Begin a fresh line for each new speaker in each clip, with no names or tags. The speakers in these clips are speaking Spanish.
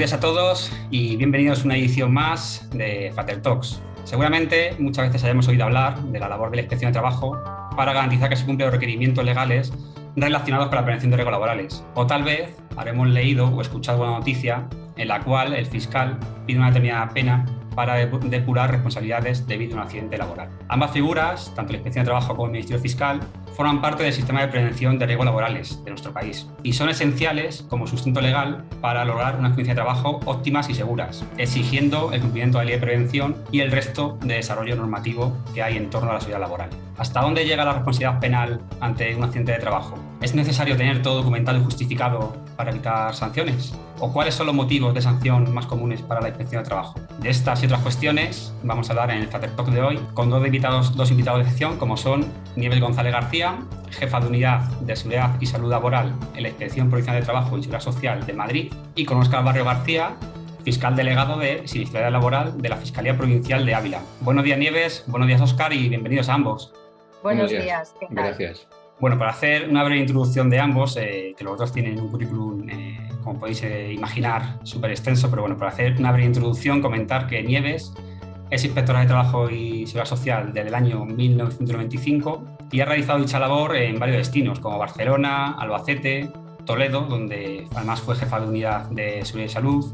días a todos y bienvenidos a una edición más de Fater Talks. Seguramente muchas veces hayamos oído hablar de la labor de la Inspección de Trabajo para garantizar que se cumplen los requerimientos legales relacionados con la prevención de riesgos laborales. O tal vez habremos leído o escuchado una noticia en la cual el fiscal pide una determinada pena para depurar responsabilidades debido a un accidente laboral. Ambas figuras, tanto la Inspección de Trabajo como el Ministerio Fiscal, forman parte del sistema de prevención de riesgos laborales de nuestro país y son esenciales como sustento legal para lograr unas condiciones de trabajo óptimas y seguras, exigiendo el cumplimiento de la ley de prevención y el resto de desarrollo normativo que hay en torno a la seguridad laboral. ¿Hasta dónde llega la responsabilidad penal ante un accidente de trabajo? ¿Es necesario tener todo documentado y justificado para evitar sanciones? ¿O cuáles son los motivos de sanción más comunes para la Inspección de Trabajo? De estas y otras cuestiones vamos a hablar en el Fater Talk de hoy con dos invitados de excepción, como son Nieves González García, jefa de Unidad de Seguridad y Salud Laboral en la Inspección Provincial de Trabajo y Seguridad Social de Madrid, y con Óscar Barrio García, fiscal delegado de Siniestralidad Laboral de la Fiscalía Provincial de Ávila. Buenos días, Nieves, buenos días, Óscar, y bienvenidos a ambos.
Buenos días. ¿Qué tal?
Gracias.
Bueno, para hacer una breve introducción de ambos, que los dos tienen un currículum, como podéis imaginar, súper extenso, pero bueno, para hacer una breve introducción, comentar que Nieves es inspectora de Trabajo y Seguridad Social desde el año 1995 y ha realizado dicha labor en varios destinos, como Barcelona, Albacete, Toledo, donde además fue jefa de Unidad de Seguridad y Salud,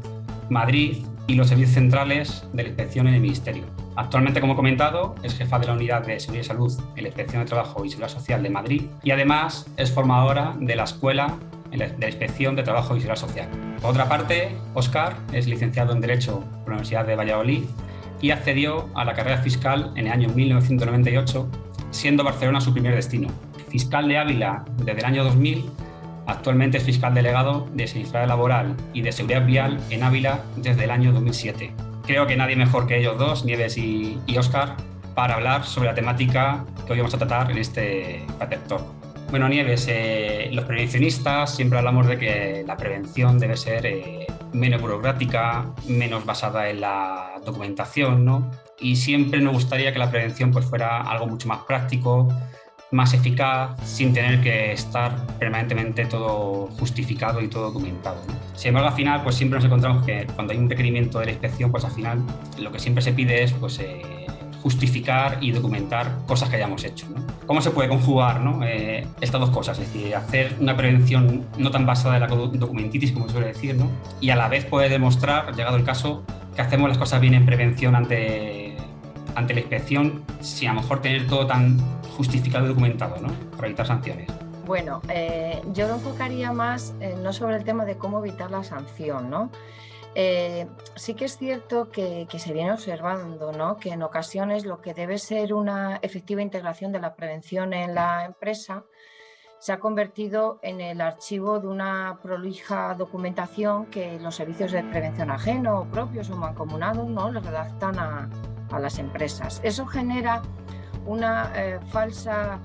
Madrid y los servicios centrales de la Inspección en el Ministerio. Actualmente, como he comentado, es jefa de la Unidad de Seguridad y Salud en la Inspección de Trabajo y Seguridad Social de Madrid y además es formadora de la Escuela de la Inspección de Trabajo y Seguridad Social. Por otra parte, Óscar es licenciado en Derecho por la Universidad de Valladolid y accedió a la carrera fiscal en el año 1998, siendo Barcelona su primer destino. Fiscal de Ávila desde el año 2000, actualmente es fiscal delegado de Siniestralidad Laboral y de Seguridad Vial en Ávila desde el año 2007. Creo que nadie mejor que ellos dos, Nieves y Óscar, para hablar sobre la temática que hoy vamos a tratar en este Fater Talk. Bueno, Nieves, los prevencionistas siempre hablamos de que la prevención debe ser menos burocrática, menos basada en la documentación, ¿no? Y siempre nos gustaría que la prevención pues, fuera algo mucho más práctico, más eficaz, sin tener que estar permanentemente todo justificado y todo documentado, ¿no? Sin embargo, al final, pues siempre nos encontramos que cuando hay un requerimiento de la inspección, pues al final lo que siempre se pide es pues, justificar y documentar cosas que hayamos hecho, ¿no? ¿Cómo se puede conjugar, ¿no? Estas dos cosas? Es decir, hacer una prevención no tan basada en la documentitis, como se suele decir, ¿no? Y a la vez poder demostrar, llegado el caso, que hacemos las cosas bien en prevención ante la inspección, sin a lo mejor tener todo tan justificado y documentado, ¿no? Para evitar sanciones.
Bueno, yo lo enfocaría más no sobre el tema de cómo evitar la sanción, ¿no? Sí que es cierto que se viene observando, ¿no? Que en ocasiones lo que debe ser una efectiva integración de la prevención en la empresa se ha convertido en el archivo de una prolija documentación que los servicios de prevención ajeno, propios o mancomunados, ¿no? le redactan a las empresas. Eso genera una falsa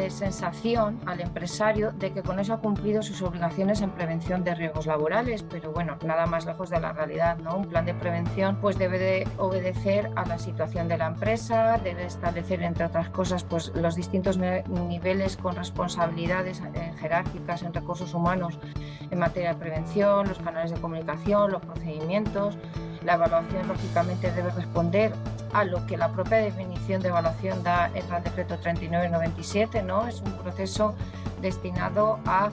sensación al empresario de que con eso ha cumplido sus obligaciones en prevención de riesgos laborales, pero bueno, nada más lejos de la realidad, ¿no? Un plan de prevención pues debe de obedecer a la situación de la empresa, debe establecer, entre otras cosas, pues los distintos niveles con responsabilidades jerárquicas en recursos humanos en materia de prevención, los canales de comunicación, los procedimientos. La evaluación, lógicamente, debe responder a lo que la propia definición de evaluación da el Real Decreto 3997, ¿no? Es un proceso destinado a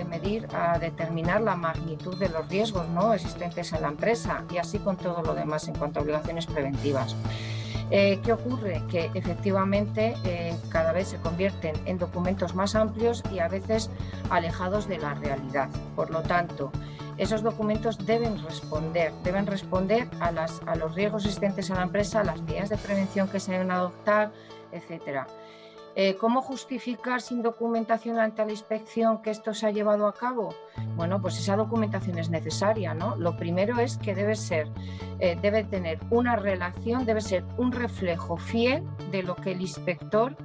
medir, a determinar la magnitud de los riesgos, ¿no? existentes en la empresa y así con todo lo demás en cuanto a obligaciones preventivas. ¿Qué ocurre? Que efectivamente cada vez se convierten en documentos más amplios y a veces alejados de la realidad. Por lo tanto, esos documentos deben responder a los riesgos existentes en la empresa, a las medidas de prevención que se deben adoptar, etc. ¿Cómo justificar sin documentación ante la inspección que esto se ha llevado a cabo? Bueno, pues esa documentación es necesaria, ¿no? Lo primero es que debe tener una relación, debe ser un reflejo fiel de lo que el inspector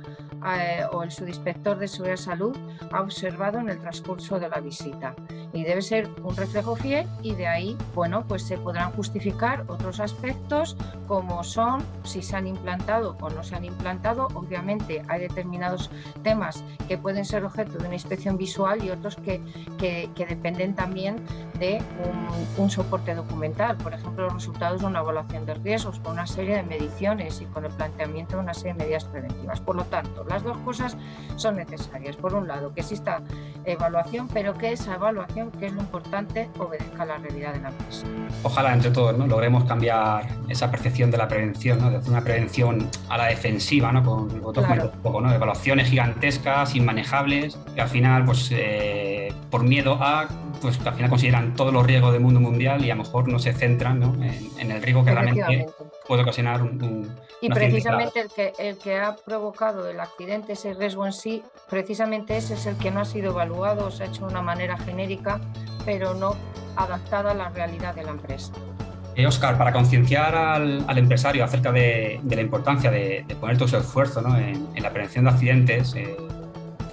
o el subinspector de seguridad y salud ha observado en el transcurso de la visita. Y debe ser un reflejo fiel, y de ahí, bueno, pues se podrán justificar otros aspectos como son si se han implantado o no se han implantado. Obviamente hay determinados temas que pueden ser objeto de una inspección visual y otros que dependen también de un soporte documental, por ejemplo, los resultados de una evaluación de riesgos con una serie de mediciones y con el planteamiento de una serie de medidas preventivas. Por lo tanto, las dos cosas son necesarias. Por un lado, que exista evaluación, pero que esa evaluación, que es lo importante, obedezca a la realidad de la empresa.
Ojalá entre todos, ¿no?, logremos cambiar esa percepción de la prevención, ¿no?, de hacer una prevención a la defensiva, ¿no?, con otros
Claro.
un poco, ¿no?, evaluaciones gigantescas, inmanejables, que al final, pues por miedo a, pues al final consideran todos los riesgos del mundo mundial y a lo mejor no se centran, ¿no?, en el riesgo que realmente puede ocasionar
y precisamente el que ha provocado el accidente, ese riesgo en sí, precisamente ese es el que no ha sido evaluado, o se ha hecho de una manera genérica, pero no adaptada a la realidad de la empresa.
Óscar, para concienciar al empresario acerca de la importancia de poner todo su esfuerzo, ¿no?, en la prevención de accidentes,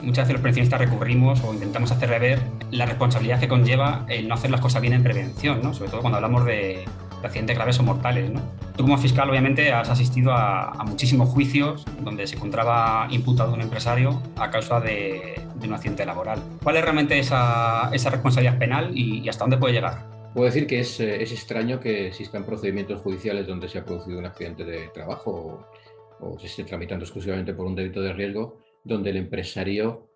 muchas veces los prevencionistas recurrimos o intentamos hacerle ver la responsabilidad que conlleva el no hacer las cosas bien en prevención, ¿no?, sobre todo cuando hablamos de accidentes graves o mortales, ¿no? Tú como fiscal obviamente has asistido a muchísimos juicios donde se encontraba imputado un empresario a causa de un accidente laboral. ¿Cuál es realmente esa responsabilidad penal y hasta dónde puede llegar?
Puedo decir que es extraño que existan procedimientos judiciales donde se ha producido un accidente de trabajo o se esté tramitando exclusivamente por un delito de riesgo, donde el empresario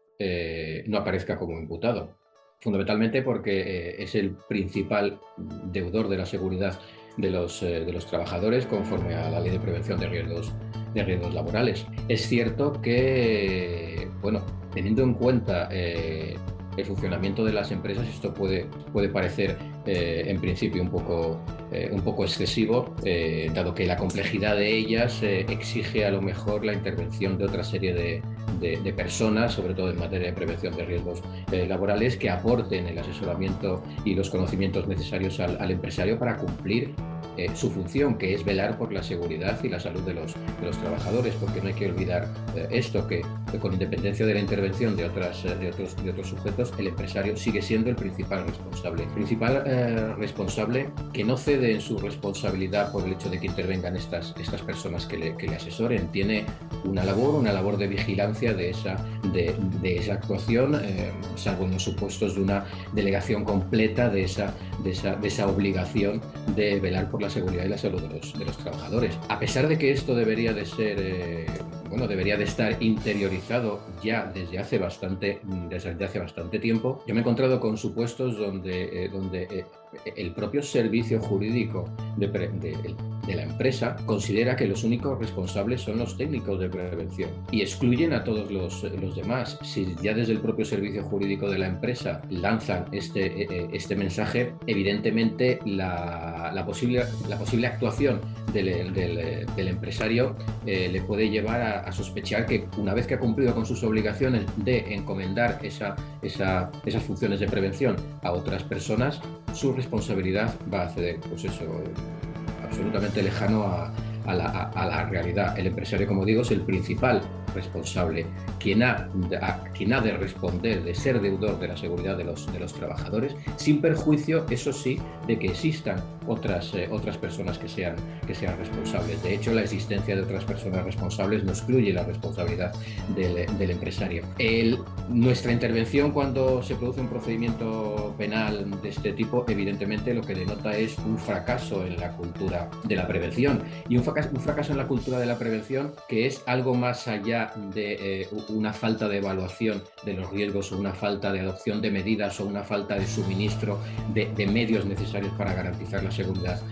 no aparezca como imputado. Fundamentalmente porque es el principal deudor de la seguridad de los trabajadores conforme a la Ley de Prevención de Riesgos Laborales. Es cierto que, bueno, teniendo en cuenta el funcionamiento de las empresas, esto puede parecer en principio un poco excesivo, dado que la complejidad de ellas exige a lo mejor la intervención de otra serie de personas, sobre todo en materia de prevención de riesgos laborales, que aporten el asesoramiento y los conocimientos necesarios al empresario para cumplir su función, que es velar por la seguridad y la salud de los trabajadores, porque no hay que olvidar esto, que con independencia de la intervención de otros sujetos, el empresario sigue siendo el principal responsable que no cede en su responsabilidad por el hecho de que intervengan estas personas que le asesoren. Tiene una labor de vigilancia de esa actuación, salvo en los supuestos de una delegación completa de esa obligación de velar por la seguridad y la salud de los trabajadores. A pesar de que esto debería de ser, debería de estar interiorizado ya desde hace bastante tiempo, yo me he encontrado con supuestos donde el propio servicio jurídico de la empresa considera que los únicos responsables son los técnicos de prevención y excluyen a todos los demás. Si ya desde el propio servicio jurídico de la empresa lanzan este mensaje, evidentemente la posible actuación del empresario le puede llevar a sospechar que una vez que ha cumplido con sus obligaciones de encomendar esas funciones de prevención a otras personas, su responsabilidad va a ceder, pues eso, absolutamente lejano a la realidad. El empresario, como digo, es el principal responsable, quien ha de responder, de ser deudor de la seguridad de los trabajadores, sin perjuicio, eso sí, de que existan otras personas que sean responsables. De hecho, la existencia de otras personas responsables no excluye la responsabilidad del empresario. Nuestra intervención cuando se produce un procedimiento penal de este tipo, evidentemente lo que denota es un fracaso en la cultura de la prevención, y un fracaso en la cultura de la prevención que es algo más allá de una falta de evaluación de los riesgos o una falta de adopción de medidas o una falta de suministro de medios necesarios para garantizar la seguridad.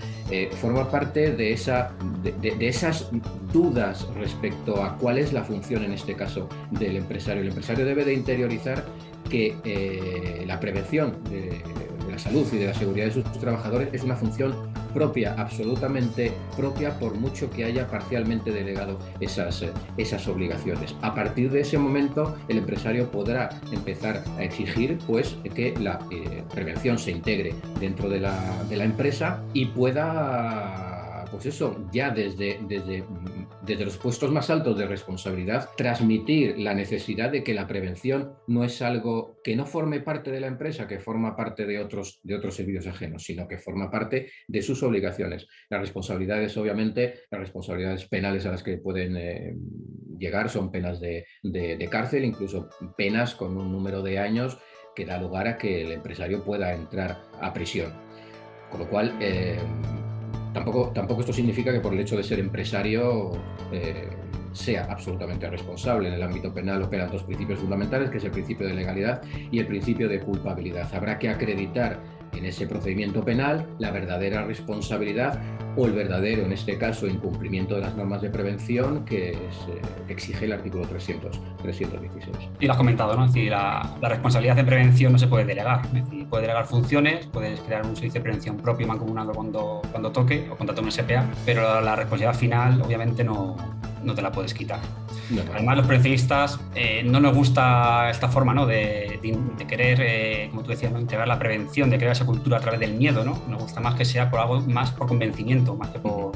Forma parte de esas dudas respecto a cuál es la función en este caso del empresario. El empresario debe de interiorizar que la prevención de la salud y de la seguridad de sus trabajadores es una función propia, absolutamente propia, por mucho que haya parcialmente delegado esas obligaciones. A partir de ese momento, el empresario podrá empezar a exigir, pues, que la prevención se integre dentro de la empresa y pueda, pues eso, ya desde desde los puestos más altos de responsabilidad, transmitir la necesidad de que la prevención no es algo que no forme parte de la empresa, que forma parte de otros servicios ajenos, sino que forma parte de sus obligaciones. Las responsabilidades, obviamente, las responsabilidades penales a las que pueden llegar son penas de cárcel, incluso penas con un número de años que da lugar a que el empresario pueda entrar a prisión. Con lo cual, tampoco esto significa que por el hecho de ser empresario sea absolutamente responsable. En el ámbito penal operan dos principios fundamentales, que es el principio de legalidad y el principio de culpabilidad. Habrá que acreditar en ese procedimiento penal la verdadera responsabilidad o el verdadero, en este caso, incumplimiento de las normas de prevención que exige el artículo 316.
Y lo has comentado, ¿no? Es decir, la responsabilidad de prevención no se puede delegar. Es decir, puedes delegar funciones, puedes crear un servicio de prevención propio mancomunado cuando toque o contratar un SPA, pero la responsabilidad final obviamente no te la puedes quitar. No. Además, los prevencionistas no nos gusta esta forma, ¿no? de querer, como tú decías, ¿no? Integrar la prevención, de crear esa cultura a través del miedo, ¿no? Nos gusta más que sea por algo más por convencimiento, más que por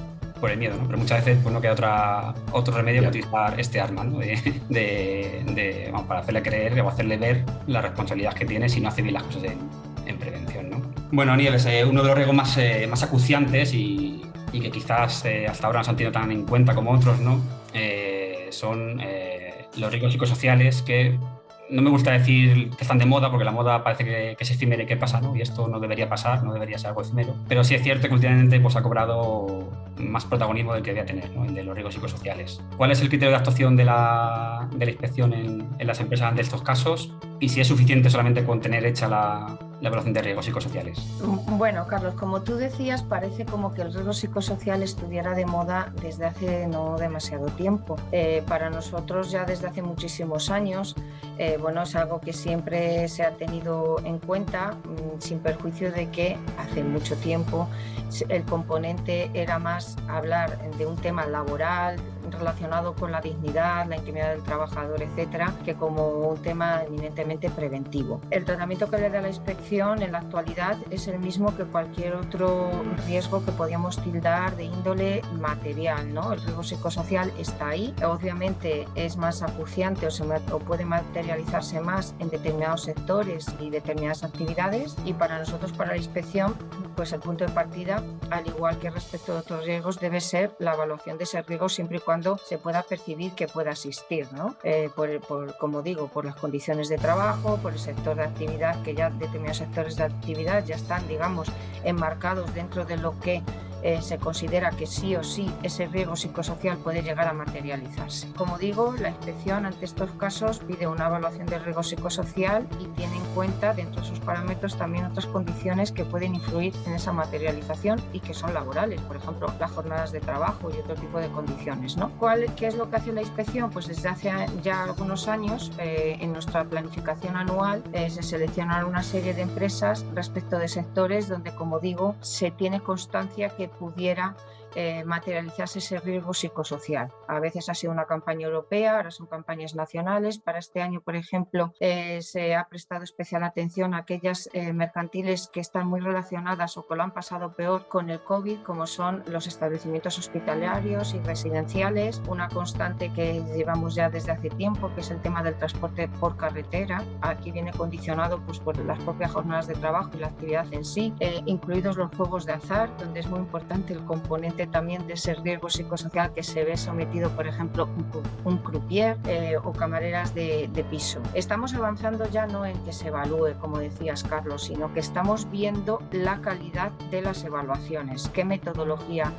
el miedo, ¿no? Pero muchas veces pues, no queda otro remedio que utilizar este arma, ¿no? Para hacerle creer o hacerle ver la responsabilidad que tiene si no hace bien las cosas en prevención, ¿no? Bueno, Nieves, uno de los riesgos más acuciantes y que quizás hasta ahora no se han tenido tan en cuenta como otros, ¿no? Son los riesgos psicosociales, que no me gusta decir que están de moda, porque la moda parece que es efímera y que pasa, ¿no? Y esto no debería pasar, no debería ser algo efímero. Pero sí es cierto que últimamente pues, ha cobrado más protagonismo del que debía tener, ¿no? El de los riesgos psicosociales. ¿Cuál es el criterio de actuación de la inspección en las empresas ante estos casos? Y si es suficiente solamente con tener hecha la evaluación de riesgos psicosociales.
Bueno, Carlos, como tú decías, parece como que el riesgo psicosocial estuviera de moda desde hace no demasiado tiempo. Para nosotros ya desde hace muchísimos años, es algo que siempre se ha tenido en cuenta, sin perjuicio de que hace mucho tiempo el componente era más hablar de un tema laboral relacionado con la dignidad, la intimidad del trabajador, etcétera, que como un tema eminentemente preventivo. El tratamiento que le da la inspección en la actualidad es el mismo que cualquier otro riesgo que podíamos tildar de índole material, ¿no? El riesgo psicosocial está ahí, obviamente es más acuciante o puede materializarse más en determinados sectores y determinadas actividades, y para nosotros, para la inspección, pues el punto de partida, al igual que respecto de otros riesgos, debe ser la evaluación de ese riesgo siempre y cuando se pueda percibir que pueda existir, ¿no? Como digo, por las condiciones de trabajo, por el sector de actividad, que ya determinados sectores de actividad ya están, digamos, enmarcados dentro de lo que se considera que sí o sí ese riesgo psicosocial puede llegar a materializarse. Como digo, la inspección ante estos casos pide una evaluación del riesgo psicosocial y tiene en cuenta dentro de sus parámetros también otras condiciones que pueden influir en esa materialización y que son laborales, por ejemplo, las jornadas de trabajo y otro tipo de condiciones, ¿no? ¿Qué es lo que hace la inspección? Pues desde hace ya algunos años en nuestra planificación anual se seleccionan una serie de empresas respecto de sectores donde, como digo, se tiene constancia que pudiera materializarse ese riesgo psicosocial. A veces ha sido una campaña europea, ahora son campañas nacionales. Para este año, por ejemplo, se ha prestado especial atención a aquellas mercantiles que están muy relacionadas o que lo han pasado peor con el COVID, como son los establecimientos hospitalarios y residenciales. Una constante que llevamos ya desde hace tiempo, que es el tema del transporte por carretera. Aquí viene condicionado pues, por las propias jornadas de trabajo y la actividad en sí, incluidos los juegos de azar, donde es muy importante el componente también de ese riesgo psicosocial que se ve sometido, por ejemplo, un croupier o camareras de piso. Estamos avanzando ya no en que se evalúe, como decías, Carlos, sino que estamos viendo la calidad de las evaluaciones, qué metodología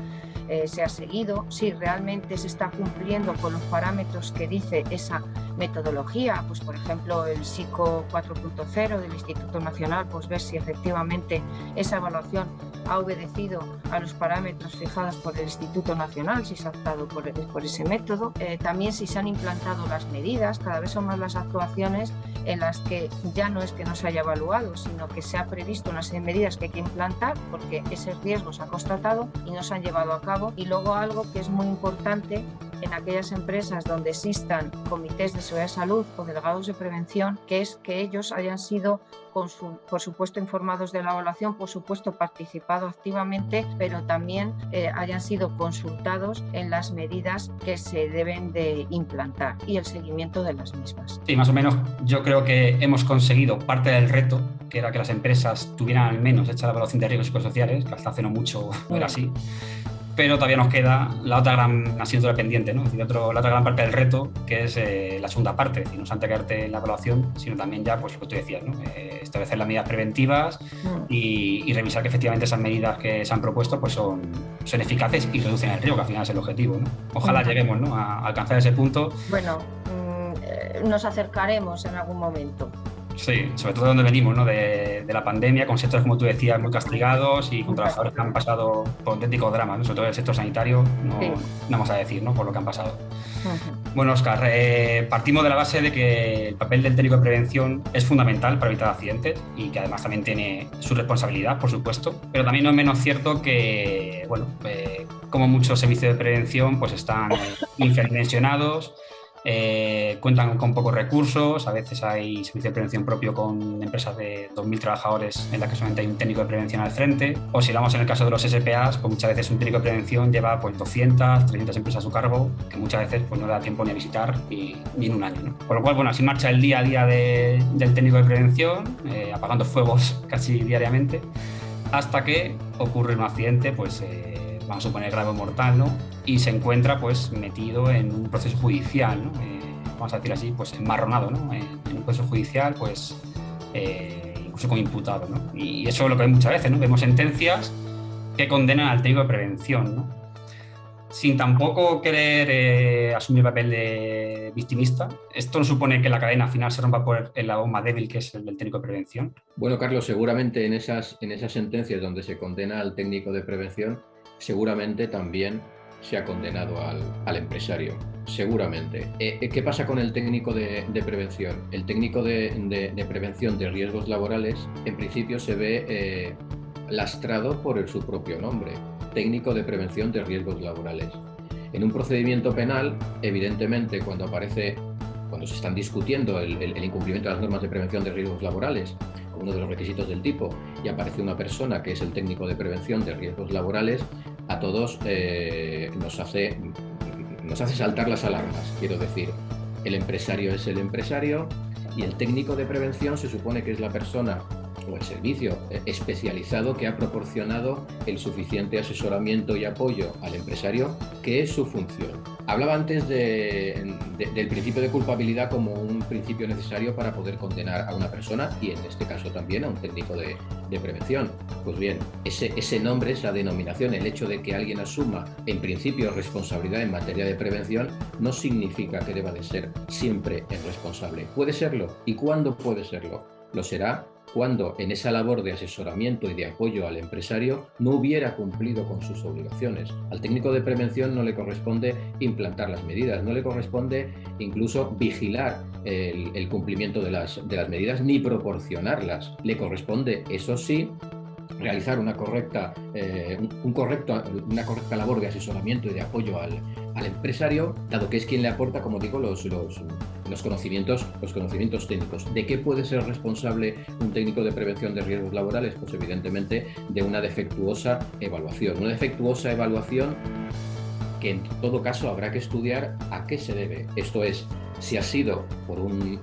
se ha seguido, si realmente se está cumpliendo con los parámetros que dice esa metodología, pues por ejemplo el PSICO 4.0 del Instituto Nacional, pues ver si efectivamente esa evaluación ha obedecido a los parámetros fijados por el Instituto Nacional, si se ha optado por ese método. También si se han implantado las medidas, cada vez son más las actuaciones en las que ya no es que no se haya evaluado, sino que se ha previsto una serie de medidas que hay que implantar porque ese riesgo se ha constatado y no se han llevado a cabo. Y luego algo que es muy importante en aquellas empresas donde existan comités de seguridad de salud o delegados de prevención, que es que ellos hayan sido, por supuesto, informados de la evaluación, por supuesto, participado activamente, pero también hayan sido consultados en las medidas que se deben de implantar y el seguimiento de las mismas.
Sí, más o menos yo creo que hemos conseguido parte del reto, que era que las empresas tuvieran al menos hecha la evaluación de riesgos psicosociales, que hasta hace no mucho no era así. Pero todavía nos queda la otra gran asignatura pendiente, ¿no? Es decir, la otra gran parte del reto, que es la segunda parte, es decir, no solamente quedarte la evaluación, sino también ya, pues lo que tú decías, ¿no? Establecer las medidas preventivas y revisar que efectivamente esas medidas que se han propuesto pues son eficaces y reducen el riesgo, que al final es el objetivo, ¿no? Ojalá lleguemos, ¿no?, a alcanzar ese punto.
Bueno, nos acercaremos en algún momento.
Sí, sobre todo de donde venimos, ¿no? De la pandemia, con sectores, como tú decías, muy castigados y con trabajadores que han pasado por auténticos dramas, ¿no? Sobre todo el sector sanitario, no vamos a decir, ¿no?, por lo que han pasado. Bueno, Óscar, partimos de la base de que el papel del técnico de prevención es fundamental para evitar accidentes y que además también tiene su responsabilidad, por supuesto, pero también no es menos cierto que, bueno, como muchos servicios de prevención pues están infradimensionados, cuentan con pocos recursos, a veces hay servicio de prevención propio con empresas de 2.000 trabajadores en la que solamente hay un técnico de prevención al frente, o si hablamos en el caso de los SPAs, pues muchas veces un técnico de prevención lleva pues 200, 300 empresas a su cargo, que muchas veces pues no le da tiempo ni a visitar ni en un año, ¿no? Por lo cual, bueno, así marcha el día a día del técnico de prevención, apagando fuegos casi diariamente, hasta que ocurre un accidente, pues vamos a suponer grave o mortal, ¿no? Y se encuentra pues metido en un proceso judicial, ¿no? Vamos a decir así, pues enmarronado, ¿no? En un proceso judicial, pues incluso como imputado, ¿no? Y eso es lo que hay muchas veces, ¿no? Vemos sentencias que condenan al técnico de prevención, ¿no? Sin tampoco querer asumir el papel de victimista. Esto no supone que la cadena final se rompa por el lado más débil, que es el del técnico de prevención.
Bueno, Carlos, seguramente en esas sentencias donde se condena al técnico de prevención, seguramente también se ha condenado al empresario, seguramente. ¿Qué pasa con el técnico de prevención? El técnico de prevención de riesgos laborales, en principio, se ve lastrado por su propio nombre, técnico de prevención de riesgos laborales. En un procedimiento penal, evidentemente, cuando se están discutiendo el incumplimiento de las normas de prevención de riesgos laborales, uno de los requisitos del tipo, y aparece una persona que es el técnico de prevención de riesgos laborales, a todos nos hace saltar las alarmas. Quiero decir, el empresario es el empresario y el técnico de prevención se supone que es la persona o el servicio especializado que ha proporcionado el suficiente asesoramiento y apoyo al empresario, que es su función. Hablaba antes del principio de culpabilidad como un principio necesario para poder condenar a una persona y en este caso también a un técnico de prevención. Pues bien, ese nombre, esa denominación, el hecho de que alguien asuma en principio responsabilidad en materia de prevención no significa que deba de ser siempre el responsable. Puede serlo. ¿Y cuándo puede serlo? Lo será cuando en esa labor de asesoramiento y de apoyo al empresario no hubiera cumplido con sus obligaciones. Al técnico de prevención no le corresponde implantar las medidas, no le corresponde incluso vigilar el cumplimiento de las medidas ni proporcionarlas. Le corresponde, eso sí, realizar una correcta labor de asesoramiento y de apoyo al empresario, dado que es quien le aporta, como digo, los conocimientos técnicos. ¿De qué puede ser responsable un técnico de prevención de riesgos laborales? Pues evidentemente de una defectuosa evaluación. Una defectuosa evaluación que en todo caso habrá que estudiar a qué se debe. Esto es, si ha sido por un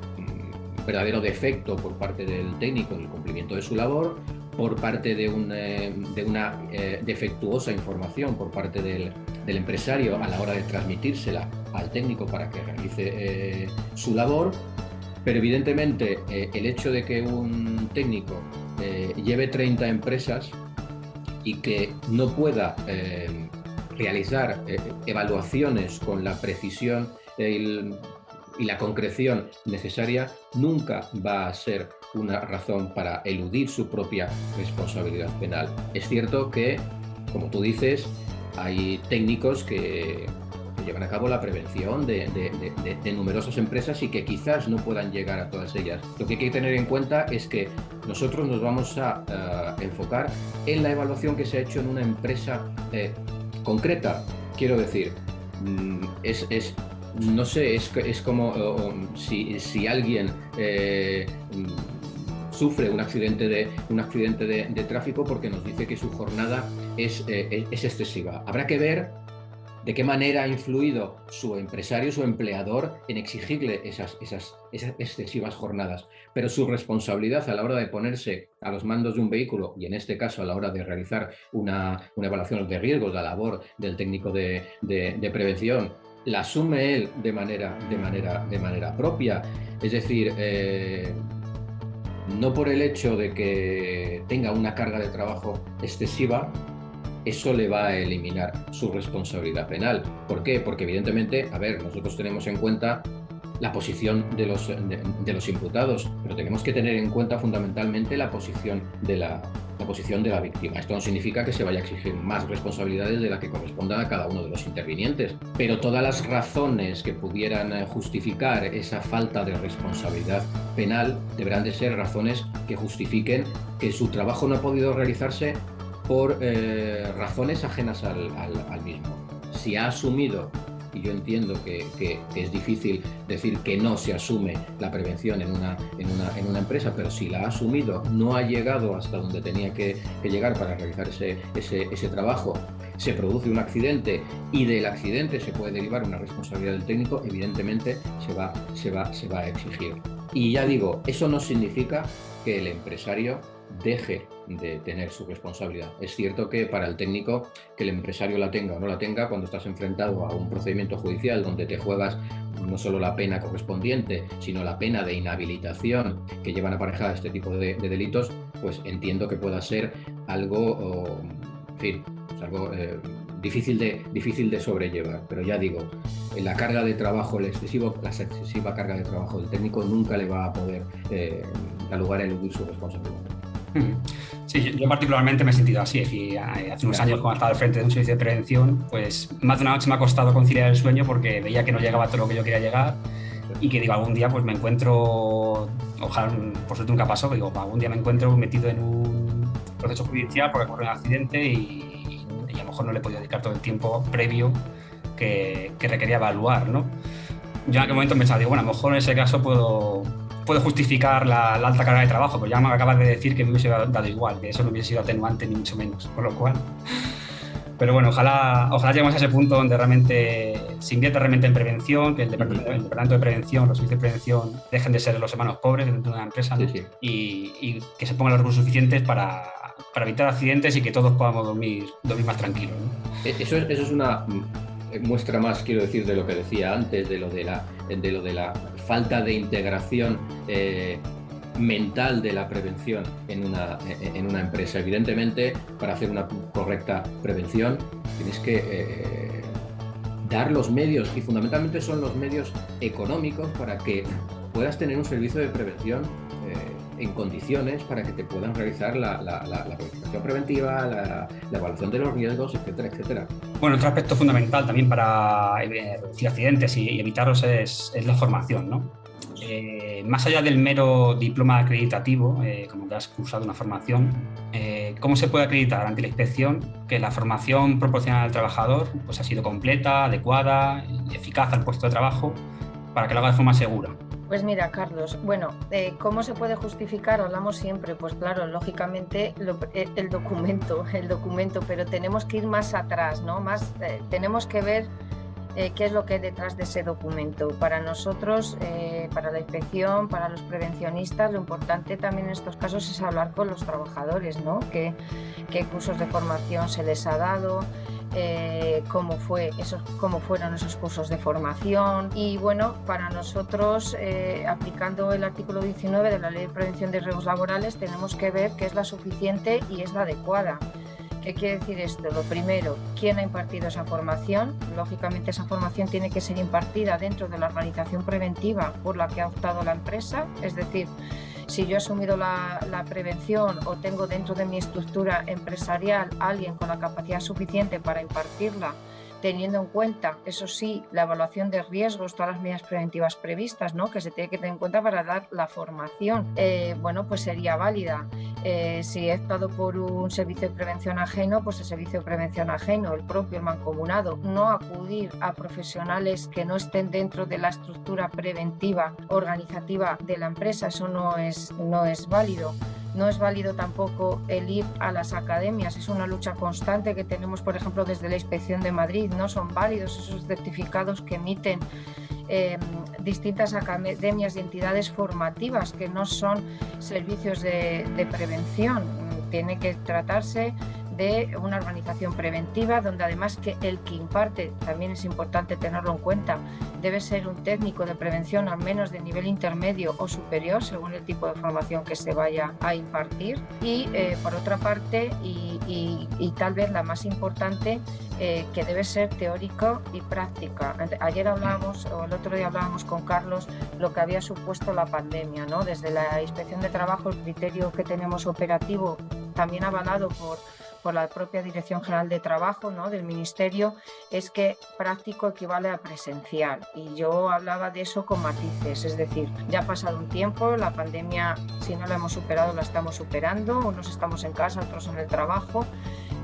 verdadero defecto por parte del técnico en el cumplimiento de su labor, por parte de una defectuosa información por parte del empresario a la hora de transmitírsela al técnico para que realice su labor, pero evidentemente el hecho de que un técnico lleve 30 empresas y que no pueda realizar evaluaciones con la precisión y la concreción necesaria, nunca va a ser una razón para eludir su propia responsabilidad penal. Es cierto que, como tú dices, hay técnicos que llevan a cabo la prevención de numerosas empresas y que quizás no puedan llegar a todas ellas. Lo que hay que tener en cuenta es que nosotros nos vamos a enfocar en la evaluación que se ha hecho en una empresa concreta. Quiero decir, no sé, es como si alguien sufre un accidente de tráfico porque nos dice que su jornada es excesiva. Habrá que ver de qué manera ha influido su empresario, su empleador, en exigirle esas excesivas jornadas. Pero su responsabilidad a la hora de ponerse a los mandos de un vehículo, y en este caso a la hora de realizar una evaluación de riesgos, la labor del técnico de prevención, la asume él de manera propia. Es decir, no por el hecho de que tenga una carga de trabajo excesiva, eso le va a eliminar su responsabilidad penal. ¿Por qué? Porque evidentemente, nosotros tenemos en cuenta la posición de los imputados, pero tenemos que tener en cuenta fundamentalmente la posición de la víctima. Esto no significa que se vaya a exigir más responsabilidades de las que correspondan a cada uno de los intervinientes, pero todas las razones que pudieran justificar esa falta de responsabilidad penal deberán de ser razones que justifiquen que su trabajo no ha podido realizarse por razones ajenas al mismo. Si ha asumido, y yo entiendo que es difícil decir que no se asume la prevención en una empresa, pero si la ha asumido, no ha llegado hasta donde tenía que llegar para realizar ese trabajo, se produce un accidente y del accidente se puede derivar una responsabilidad del técnico, evidentemente se va a exigir. Y ya digo, eso no significa que el empresario deje de tener su responsabilidad. Es cierto que para el técnico, que el empresario la tenga o no la tenga, cuando estás enfrentado a un procedimiento judicial donde te juegas no solo la pena correspondiente, sino la pena de inhabilitación que llevan aparejada este tipo de delitos, pues entiendo que pueda ser algo, difícil de sobrellevar. Pero ya digo, la carga de trabajo, la excesiva carga de trabajo del técnico nunca le va a poder dar lugar a eludir su responsabilidad.
Sí, yo particularmente me he sentido así. Es decir, hace unos años, cuando estaba al frente de un servicio de prevención, pues más de una noche me ha costado conciliar el sueño porque veía que no llegaba a todo lo que yo quería llegar y que digo, algún día pues me encuentro, ojalá por suerte nunca pasó, pero digo, algún día me encuentro metido en un proceso judicial porque ocurre un accidente y a lo mejor no le he podido dedicar todo el tiempo previo que requería evaluar, ¿no? Yo en aquel momento pensaba, digo, bueno, a lo mejor en ese caso puedo justificar la alta carga de trabajo, pero ya me acabas de decir que me hubiese dado igual, que eso no hubiese sido atenuante ni mucho menos, por lo cual. Pero bueno, ojalá lleguemos a ese punto donde realmente se invierte realmente en prevención, que el departamento de prevención, los servicios de prevención dejen de ser los hermanos pobres dentro de una empresa, ¿no? Sí. Y que se pongan los recursos suficientes para evitar accidentes y que todos podamos dormir más tranquilos, ¿no?
Eso es una muestra más, quiero decir, de lo que decía antes, de lo de la falta de integración mental de la prevención en una empresa. Evidentemente, para hacer una correcta prevención tienes que dar los medios, y fundamentalmente son los medios económicos, para que puedas tener un servicio de prevención en condiciones para que te puedan realizar la planificación preventiva, la evaluación de los riesgos, etcétera, etcétera.
Bueno, otro aspecto fundamental también para reducir accidentes y evitarlos es la formación, ¿no? Más allá del mero diploma acreditativo, como que has cursado una formación, ¿cómo se puede acreditar ante la inspección que la formación proporcionada al trabajador pues, ha sido completa, adecuada y eficaz al puesto de trabajo para que lo haga de forma segura?
Pues mira, Carlos, bueno, ¿cómo se puede justificar? Hablamos siempre, pues claro, lógicamente el documento, pero tenemos que ir más atrás, ¿no? Tenemos que ver qué es lo que hay detrás de ese documento. Para nosotros, para la inspección, para los prevencionistas, lo importante también en estos casos es hablar con los trabajadores, ¿no? ¿Qué cursos de formación se les ha dado? Cómo fueron esos cursos de formación. Y bueno, para nosotros, aplicando el artículo 19 de la Ley de Prevención de Riesgos Laborales, tenemos que ver que es la suficiente y es la adecuada. ¿Qué quiere decir esto? Lo primero, ¿quién ha impartido esa formación? Lógicamente esa formación tiene que ser impartida dentro de la organización preventiva por la que ha optado la empresa, es decir, si yo he asumido la prevención o tengo dentro de mi estructura empresarial alguien con la capacidad suficiente para impartirla, teniendo en cuenta, eso sí, la evaluación de riesgos, todas las medidas preventivas previstas, ¿no?, que se tiene que tener en cuenta para dar la formación, bueno, pues sería válida. Si he optado por un servicio de prevención ajeno, pues el servicio de prevención ajeno, el propio, el mancomunado, no acudir a profesionales que no estén dentro de la estructura preventiva organizativa de la empresa, eso no es válido. No es válido tampoco el ir a las academias, es una lucha constante que tenemos, por ejemplo, desde la Inspección de Madrid. No son válidos esos certificados que emiten distintas academias y entidades formativas que no son servicios de prevención. Tiene que tratarse de una organización preventiva donde además que el que imparte, también es importante tenerlo en cuenta, debe ser un técnico de prevención al menos de nivel intermedio o superior según el tipo de formación que se vaya a impartir. Y por otra parte, y tal vez la más importante, que debe ser teórico y práctica. Ayer hablábamos, o el otro día hablábamos con Carlos, lo que había supuesto la pandemia, ¿no? Desde la Inspección de Trabajo, el criterio que tenemos operativo, también avalado por la propia Dirección General de Trabajo, ¿no?, del Ministerio, es que práctico equivale a presencial. Y yo hablaba de eso con matices, es decir, ya ha pasado un tiempo, la pandemia, si no la hemos superado, la estamos superando, unos estamos en casa, otros en el trabajo,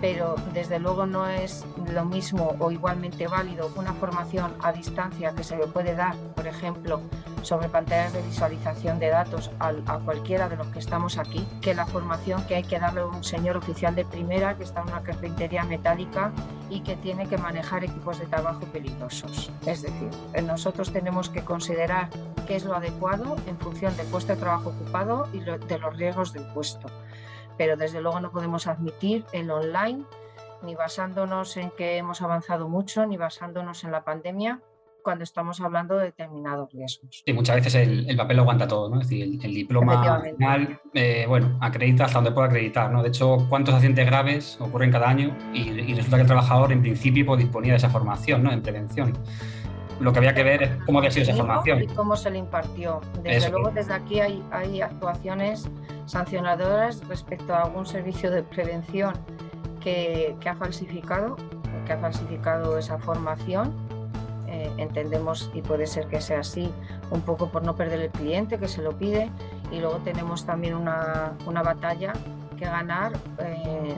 pero desde luego no es lo mismo o igualmente válido una formación a distancia que se le puede dar, por ejemplo, sobre pantallas de visualización de datos a cualquiera de los que estamos aquí, que la formación que hay que darle a un señor oficial de primera que está en una carpintería metálica y que tiene que manejar equipos de trabajo peligrosos. Es decir, nosotros tenemos que considerar qué es lo adecuado en función del puesto de trabajo ocupado y de los riesgos del puesto. Pero desde luego no podemos admitir el online, ni basándonos en que hemos avanzado mucho, ni basándonos en la pandemia, cuando estamos hablando de determinados riesgos.
Sí, muchas veces el papel lo aguanta todo, ¿no? Es decir, el diploma final, bueno, acredita hasta donde puede acreditar, ¿no? De hecho, ¿cuántos accidentes graves ocurren cada año? Y resulta que el trabajador, en principio, pues, disponía de esa formación, ¿no?, en prevención. Lo que había que ver es cómo había sido esa formación.
Y cómo se le impartió. Desde luego, desde aquí hay actuaciones sancionadoras respecto a algún servicio de prevención que ha falsificado esa formación. Entendemos, y puede ser que sea así, un poco por no perder el cliente que se lo pide, y luego tenemos también una batalla que ganar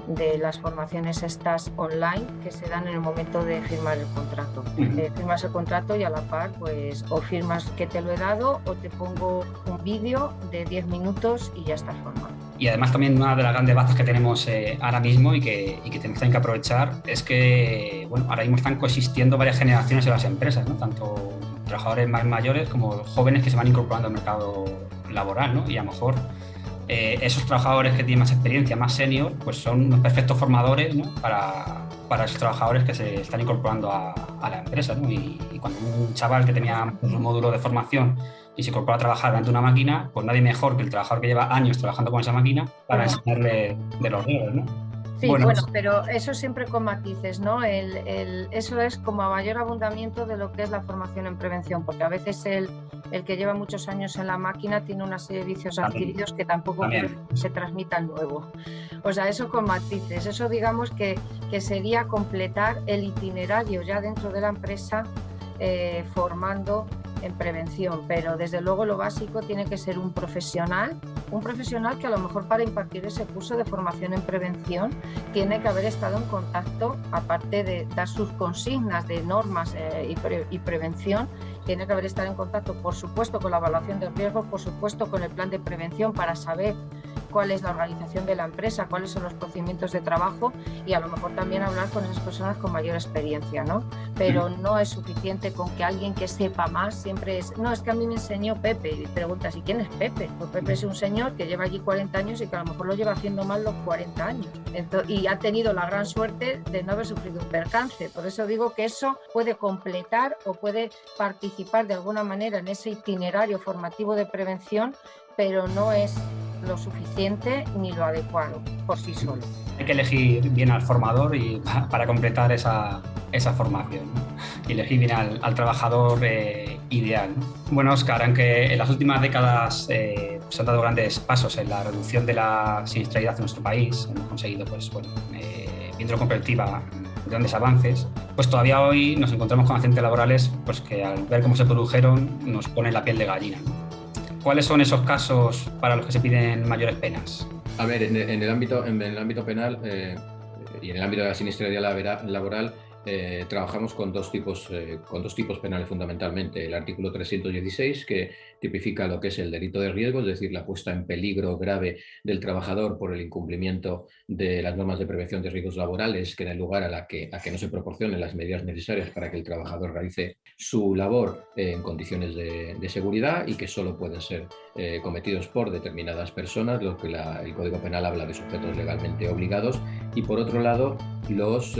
de las formaciones estas online que se dan en el momento de firmar el contrato. Firmas el contrato y a la par, pues, o firmas que te lo he dado o te pongo un vídeo de 10 minutos y ya estás formado. Y además también una de las grandes bazas que tenemos ahora mismo y que tenemos que aprovechar es que, bueno, ahora mismo están coexistiendo varias generaciones en las empresas, ¿no? Tanto trabajadores más mayores como jóvenes que se van incorporando al mercado laboral, ¿no? Y a lo mejor esos trabajadores que tienen más experiencia, más senior, pues son unos perfectos formadores, ¿no?, para esos trabajadores que se están incorporando a la empresa, ¿no? Y cuando un chaval que tenía un módulo de formación y se incorpora a trabajar ante una máquina, pues nadie mejor que el trabajador que lleva años trabajando con esa máquina para enseñarle de los riesgos, ¿no? Sí, bueno, pero eso siempre con matices, ¿no? Eso es como a mayor abundamiento de lo que es la formación en prevención, porque a veces el que lleva muchos años en la máquina tiene una serie de vicios adquiridos que tampoco se transmitan luego. O sea, eso con matices. Eso, digamos que sería completar el itinerario ya dentro de la empresa formando en prevención, pero desde luego lo básico tiene que ser un profesional que a lo mejor para impartir ese curso de formación en prevención tiene que haber estado en contacto, aparte de dar sus consignas de normas y prevención, tiene que haber estado en contacto, por supuesto, con la evaluación de riesgos, por supuesto, con el plan de prevención para saber cuál es la organización de la empresa, cuáles son los procedimientos de trabajo y a lo mejor también hablar con esas personas con mayor experiencia, ¿no? Pero no es suficiente con que alguien que sepa más siempre es, no, es que a mí me enseñó Pepe, y preguntas, ¿y quién es Pepe? Pues Pepe es un señor que lleva allí 40 años y que a lo mejor lo lleva haciendo mal los 40 años y ha tenido la gran suerte de no haber sufrido un percance. Por eso digo que eso puede completar o puede participar de alguna manera en ese itinerario formativo de prevención, pero no es lo suficiente ni lo adecuado por sí solo. Hay que elegir bien al formador y para completar esa formación, ¿no? Y elegir bien al trabajador ideal, ¿no? Bueno, Óscar, aunque en las últimas décadas se han dado grandes pasos en la reducción de la siniestralidad en nuestro país, hemos conseguido, pues, bueno, viéndolo con perspectiva,
grandes avances, pues todavía hoy nos encontramos con accidentes laborales pues que al ver cómo se produjeron nos pone la piel de gallina, ¿no? ¿Cuáles son esos casos para los que se piden mayores penas?
A ver, en el ámbito penal y en el ámbito de la siniestralidad laboral, trabajamos con dos tipos penales fundamentalmente. El artículo 316, que tipifica lo que es el delito de riesgo, es decir, la puesta en peligro grave del trabajador por el incumplimiento de las normas de prevención de riesgos laborales, que den lugar a que no se proporcionen las medidas necesarias para que el trabajador realice su labor en condiciones de seguridad y que solo pueden ser cometidos por determinadas personas, lo que el Código Penal habla de sujetos legalmente obligados, y por otro lado los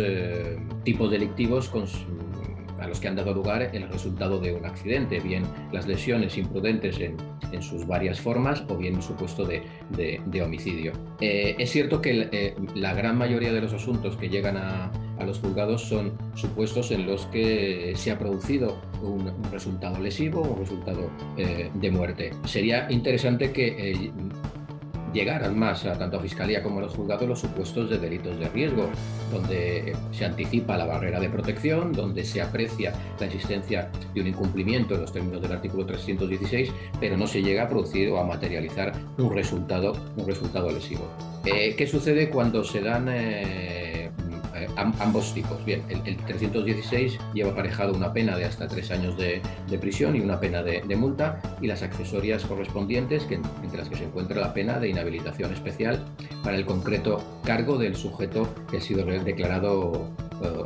tipos delictivos a los que han dado lugar el resultado de un accidente, bien las lesiones imprudentes en sus varias formas o bien el supuesto de homicidio. Es cierto que la gran mayoría de los asuntos que llegan a los juzgados son supuestos en los que se ha producido un resultado lesivo o un resultado de muerte. Sería interesante que llegaran más tanto a Fiscalía como a los juzgados los supuestos de delitos de riesgo, donde se anticipa la barrera de protección, donde se aprecia la existencia de un incumplimiento en los términos del artículo 316, pero no se llega a producir o a materializar un resultado lesivo. ¿Qué sucede cuando se dan ambos tipos? Bien, el 316 lleva aparejado una pena de hasta 3 años de prisión y una pena de multa, y las accesorias correspondientes, entre las que se encuentra la pena de inhabilitación especial para el concreto cargo del sujeto que ha sido declarado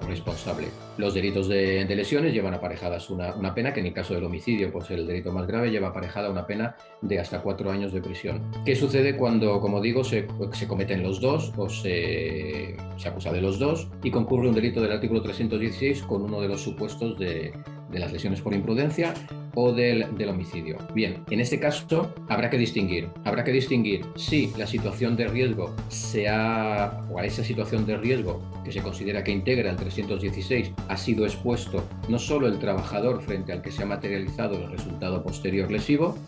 responsable. Los delitos de lesiones llevan aparejadas una pena que, en el caso del homicidio, pues el delito más grave, lleva aparejada una pena de hasta 4 años de prisión. ¿Qué sucede cuando, como digo, se cometen los dos o se acusa de los dos y concurre un delito del artículo 316 con uno de los supuestos de las lesiones por imprudencia o del homicidio? Bien, en este caso habrá que distinguir si la situación de riesgo o a esa situación de riesgo que se considera que integra el 316 ha sido expuesto no solo el trabajador frente al que se ha materializado el resultado posterior lesivo,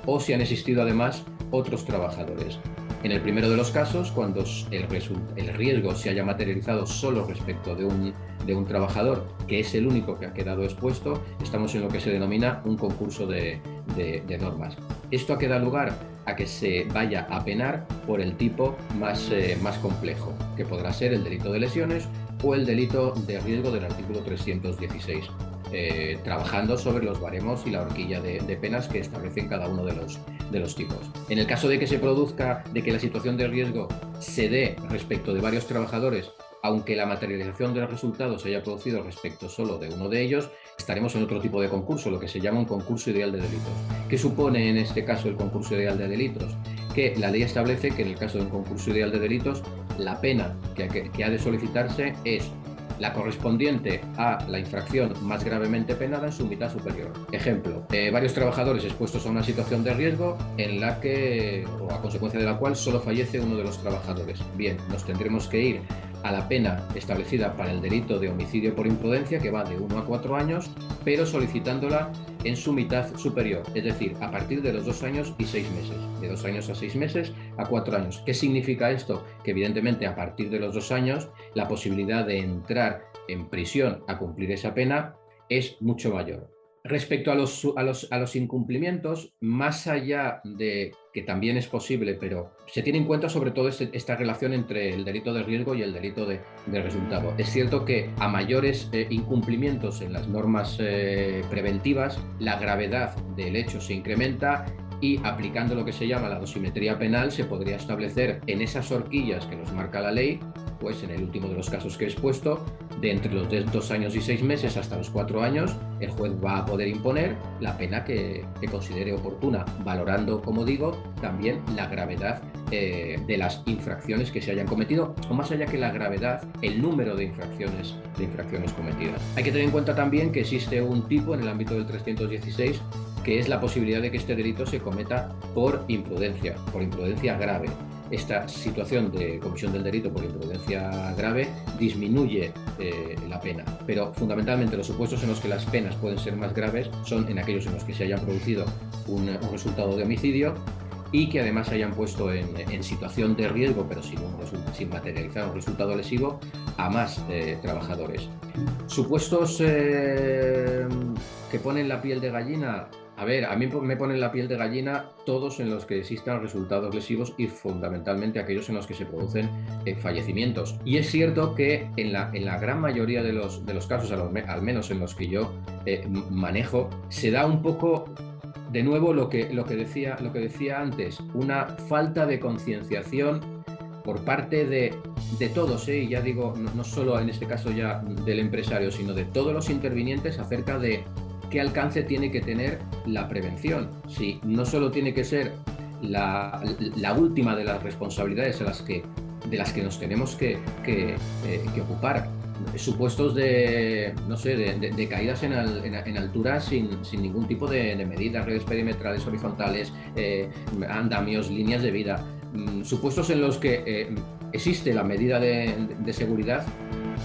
o si han existido además otros trabajadores. En el primero de los casos, cuando el riesgo se haya materializado solo respecto de un trabajador, que es el único que ha quedado expuesto, estamos en lo que se denomina un concurso de normas. Esto ha quedado lugar a que se vaya a penar por el tipo más complejo, que podrá ser el delito de lesiones o el delito de riesgo del artículo 316. Trabajando sobre los baremos y la horquilla de penas que establecen cada uno de los tipos. En el caso de que se produzca, de que la situación de riesgo se dé respecto de varios trabajadores, aunque la materialización del resultado se haya producido respecto solo de uno de ellos, estaremos en otro tipo de concurso, lo que se llama un concurso ideal de delitos. ¿Qué supone en este caso el concurso ideal de delitos? Que la ley establece que en el caso de un concurso ideal de delitos, la pena que ha de solicitarse es la correspondiente a la infracción más gravemente penada en su mitad superior. Ejemplo, varios trabajadores expuestos a una situación de riesgo en la que, o a consecuencia de la cual, solo fallece uno de los trabajadores. Bien, nos tendremos que ir a la pena establecida para el delito de homicidio por imprudencia, que va de 1 a 4 años, pero solicitándola en su mitad superior, es decir, a partir de los 2 años y 6 meses, de 2 años a 6 meses a 4 años. ¿Qué significa esto? Que evidentemente a partir de los 2 años la posibilidad de entrar en prisión a cumplir esa pena es mucho mayor. Respecto a los incumplimientos, más allá de que también es posible, pero se tiene en cuenta sobre todo esta relación entre el delito de riesgo y el delito de resultado. Es cierto que a mayores incumplimientos en las normas preventivas, la gravedad del hecho se incrementa, y aplicando lo que se llama la dosimetría penal se podría establecer en esas horquillas que nos marca la ley, pues en el último de los casos que he expuesto, de entre los 2 años y 6 meses hasta los 4 años, el juez va a poder imponer la pena que considere oportuna, valorando, como digo, también la gravedad de las infracciones que se hayan cometido, o más allá que la gravedad, el número de infracciones cometidas. Hay que tener en cuenta también que existe un tipo en el ámbito del 316, que es la posibilidad de que este delito se cometa por imprudencia grave. Esta situación de comisión del delito por imprudencia grave disminuye la pena, pero fundamentalmente los supuestos en los que las penas pueden ser más graves son en aquellos en los que se haya producido un resultado de homicidio y que además hayan puesto en situación de riesgo, pero sin materializar un resultado lesivo, a más trabajadores. Supuestos que ponen la piel de gallina. A ver, a mí me ponen la piel de gallina todos en los que existan resultados lesivos y fundamentalmente aquellos en los que se producen fallecimientos. Y es cierto que en la gran mayoría de los casos, al menos en los que yo manejo, se da un poco, de nuevo, lo que decía antes, una falta de concienciación por parte de todos, y ya digo, no solo en este caso ya del empresario, sino de todos los intervinientes acerca de qué alcance tiene que tener la prevención. Si no solo tiene que ser la última de las responsabilidades de las que nos tenemos que ocupar. Supuestos de caídas en altura sin ningún tipo de medidas, redes perimetrales, horizontales, andamios, líneas de vida. Supuestos en los que existe la medida de seguridad,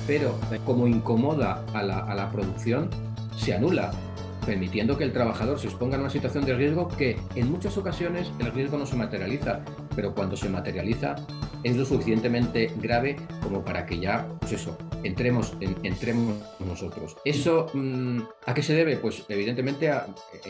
pero como incomoda a la producción, se anula, permitiendo que el trabajador se exponga a una situación de riesgo que en muchas ocasiones el riesgo no se materializa, pero cuando se materializa es lo suficientemente grave como para que ya, entremos nosotros. ¿Eso a qué se debe? Pues evidentemente,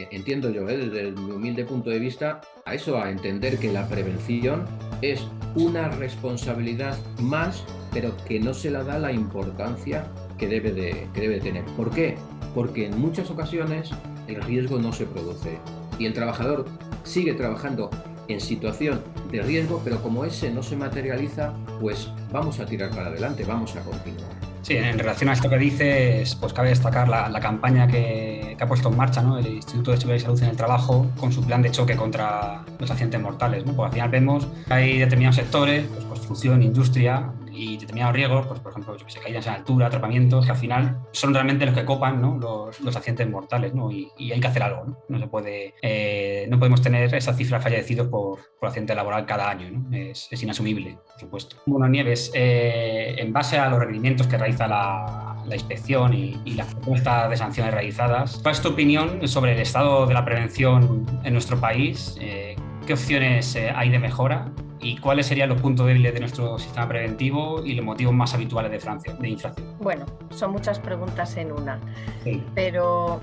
entiendo yo, desde mi humilde punto de vista, a entender que la prevención es una responsabilidad más, pero que no se la da la importancia que debe tener. ¿Por qué? Porque en muchas ocasiones el riesgo no se produce y el trabajador sigue trabajando en situación de riesgo, pero como ese no se materializa, pues vamos a tirar para adelante, vamos a continuar.
Sí, en relación a esto que dices, pues cabe destacar la campaña que ha puesto en marcha, ¿no?, el Instituto de Seguridad y Salud en el Trabajo con su plan de choque contra los accidentes mortales, ¿no? Porque al final vemos que hay determinados sectores, pues construcción, industria, y determinados riesgos, pues por ejemplo, caídas en altura, atrapamientos, que al final son realmente los que copan, ¿no?, los accidentes mortales, ¿no? Y hay que hacer algo, ¿no? No podemos tener esa cifra de fallecidos por accidente laboral cada año, ¿no? Es inasumible, por supuesto. Bueno, Nieves, en base a los requerimientos que realiza la inspección y las propuestas de sanciones realizadas, ¿cuál es tu opinión sobre el estado de la prevención en nuestro país? ¿Qué opciones hay de mejora? ¿Y cuáles serían los puntos débiles de nuestro sistema preventivo y los motivos más habituales de infracción?
Bueno, son muchas preguntas en una,
sí.
Pero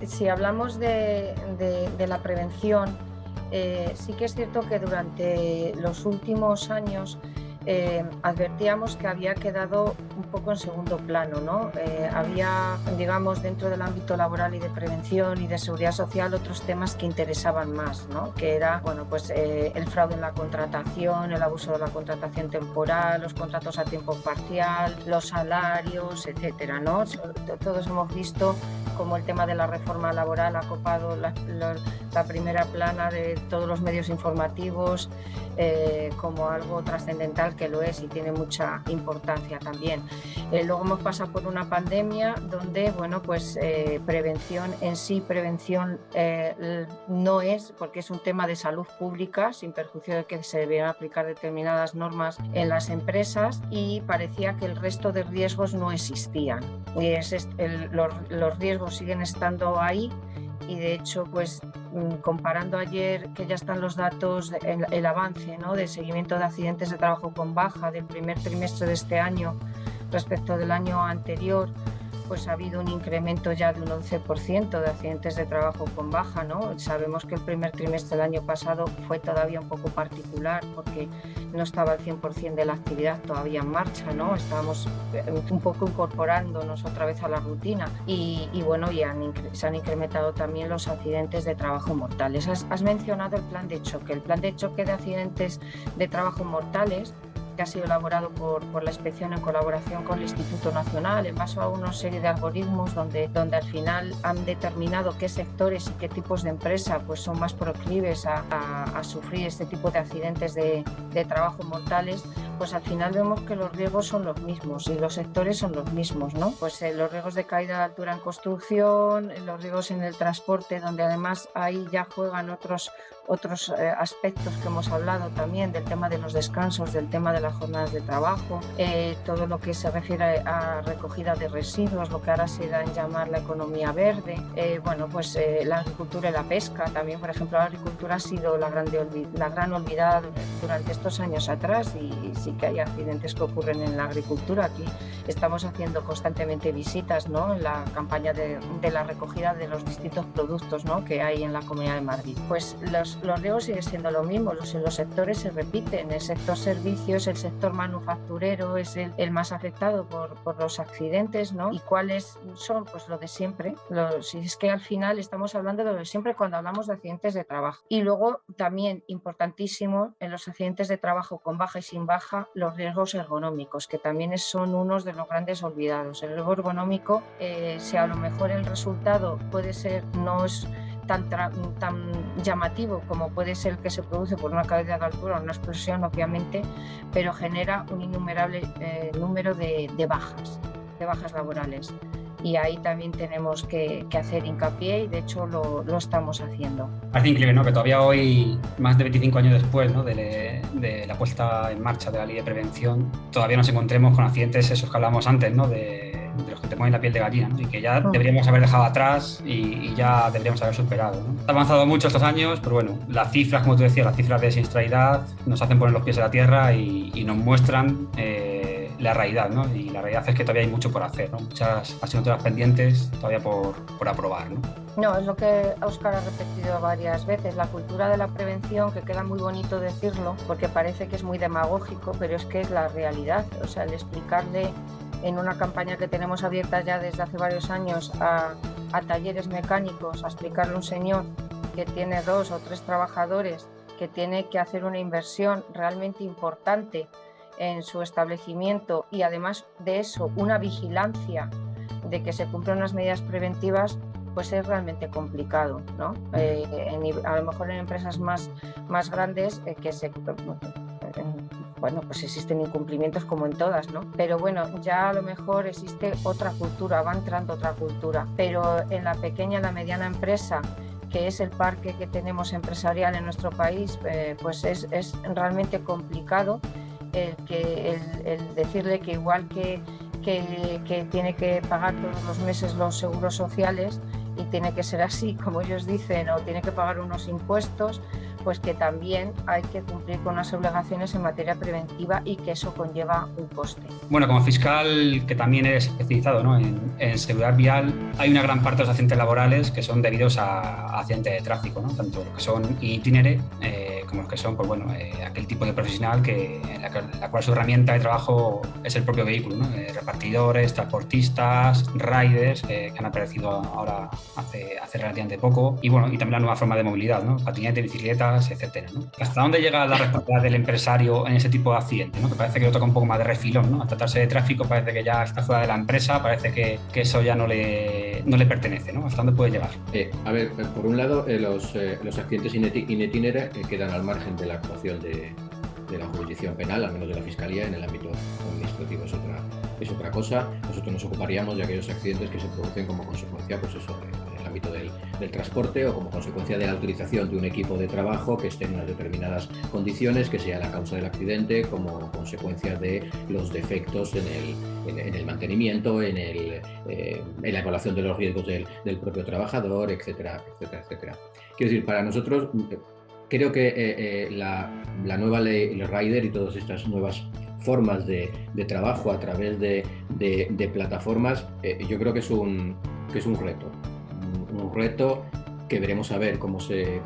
si hablamos de la prevención, sí que es cierto que durante los últimos años advertíamos que había quedado un poco en segundo plano, ¿no? Había, digamos, dentro del ámbito laboral y de prevención y de seguridad social otros temas que interesaban más, ¿no? Que era, bueno, pues el fraude en la contratación, el abuso de la contratación temporal, los contratos a tiempo parcial, los salarios, etcétera, ¿no? Todos hemos visto cómo el tema de la reforma laboral ha copado la primera plana de todos los medios informativos como algo trascendental, que lo es y tiene mucha importancia también. Luego hemos pasado por una pandemia donde, bueno, pues prevención en sí, prevención no es, porque es un tema de salud pública, sin perjuicio de que se debieran aplicar determinadas normas en las empresas, y parecía que el resto de riesgos no existían. Y los riesgos siguen estando ahí. Y de hecho, pues comparando ayer, que ya están los datos, el avance, ¿no?, de seguimiento de accidentes de trabajo con baja del primer trimestre de este año respecto del año anterior, pues ha habido un incremento ya de un 11% de accidentes de trabajo con baja, ¿no? Sabemos que el primer trimestre del año pasado fue todavía un poco particular porque no estaba el 100% de la actividad todavía en marcha, ¿no? Estábamos un poco incorporándonos otra vez a la rutina y bueno, se han incrementado también los accidentes de trabajo mortales. Has mencionado el plan de choque. El plan de choque de accidentes de trabajo mortales, que ha sido elaborado por la inspección en colaboración con el Instituto Nacional en base a una serie de algoritmos donde al final han determinado qué sectores y qué tipos de empresa pues son más proclives a sufrir este tipo de accidentes de trabajo mortales. pues al final vemos que los riesgos son los mismos y los sectores son los mismos, ¿no? Pues los riesgos de caída de altura en construcción, los riesgos en el transporte, donde además ahí ya juegan otros aspectos que hemos hablado también, del tema de los descansos, del tema de las jornadas de trabajo, todo lo que se refiere a recogida de residuos, lo que ahora se da en llamar la economía verde, la agricultura y la pesca también. Por ejemplo, la agricultura ha sido la gran olvidada durante estos años atrás, y sí que hay accidentes que ocurren en la agricultura. Aquí estamos haciendo constantemente visitas, ¿no?, en la campaña de la recogida de los distintos productos, ¿no?, que hay en la Comunidad de Madrid. Pues los riesgos siguen siendo lo mismo, los sectores se repiten. El sector servicios, el sector manufacturero es el más afectado por los accidentes, ¿no? ¿Y cuáles son? Pues lo de siempre. Si es que al final estamos hablando de lo de siempre cuando hablamos de accidentes de trabajo. Y luego también importantísimo en los accidentes de trabajo con baja y sin baja, los riesgos ergonómicos, que también son unos de los grandes olvidados. El riesgo ergonómico, si a lo mejor el resultado puede ser, no es tan llamativo como puede ser el que se produce por una caída de altura o una explosión, obviamente, pero genera un innumerable número de bajas laborales. Y ahí también tenemos que hacer hincapié, y de hecho lo estamos haciendo.
Parece increíble, ¿no?, que todavía hoy, más de 25 años después, ¿no?, de la puesta en marcha de la ley de prevención, todavía nos encontremos con accidentes esos que hablábamos antes, ¿no?, de los que te ponen la piel de gallina, ¿no?, y que ya deberíamos haber dejado atrás y ya deberíamos haber superado, ¿no? Ha avanzado mucho estos años, pero bueno, las cifras, como tú decías, las cifras de siniestralidad nos hacen poner los pies en la tierra y nos muestran la realidad, ¿no? Y la realidad es que todavía hay mucho por hacer, ¿no? Muchas asignaturas pendientes todavía por aprobar, ¿no?
No, es lo que Óscar ha repetido varias veces, la cultura de la prevención, que queda muy bonito decirlo porque parece que es muy demagógico, pero es que es la realidad. O sea, el explicarle en una campaña que tenemos abierta ya desde hace varios años a talleres mecánicos, a explicarle a un señor que tiene 2 o 3 trabajadores, que tiene que hacer una inversión realmente importante en su establecimiento, y además de eso una vigilancia de que se cumplan unas medidas preventivas, pues es realmente complicado, ¿no? A lo mejor en empresas más grandes pues existen incumplimientos como en todas, ¿no? Pero bueno, ya a lo mejor existe otra cultura, va entrando otra cultura, pero en la pequeña y la mediana empresa, que es el parque que tenemos empresarial en nuestro país, pues es realmente complicado el decirle que igual que tiene que pagar todos los meses los seguros sociales, y tiene que ser así como ellos dicen, o tiene que pagar unos impuestos, pues que también hay que cumplir con unas obligaciones en materia preventiva, y que eso conlleva un coste.
Bueno, como fiscal, que también eres especializado, ¿no?, en seguridad vial, hay una gran parte de los accidentes laborales que son debidos a accidentes de tráfico, ¿no?, tanto los que son itinere como los que son, pues bueno, aquel tipo de profesional la cual su herramienta de trabajo es el propio vehículo, ¿no? Repartidores, transportistas, riders, que han aparecido ahora hace relativamente poco, y bueno, y también la nueva forma de movilidad, ¿no?, patinete, bicicletas, etcétera, ¿no? ¿Hasta dónde llega la responsabilidad del empresario en ese tipo de accidentes, ¿no?, que parece que lo toca un poco más de refilón, ¿no? Al tratarse de tráfico parece que ya está fuera de la empresa, parece que eso ya no le pertenece, ¿no? ¿Hasta dónde puede llegar?
A ver, por un lado, los accidentes in itinere quedan al margen de la actuación de la jurisdicción penal, al menos de la Fiscalía. En el ámbito administrativo es otra cosa. Nosotros nos ocuparíamos de aquellos accidentes que se producen como consecuencia, pues eso, en el ámbito del transporte, o como consecuencia de la utilización de un equipo de trabajo que esté en unas determinadas condiciones, que sea la causa del accidente, como consecuencia de los defectos en el mantenimiento, en la evaluación de los riesgos del propio trabajador, etcétera, etcétera, etcétera. Quiero decir, para nosotros, creo que la nueva ley, el rider y todas estas nuevas formas de trabajo a través de plataformas, yo creo que es un reto. Un reto que veremos a ver cómo se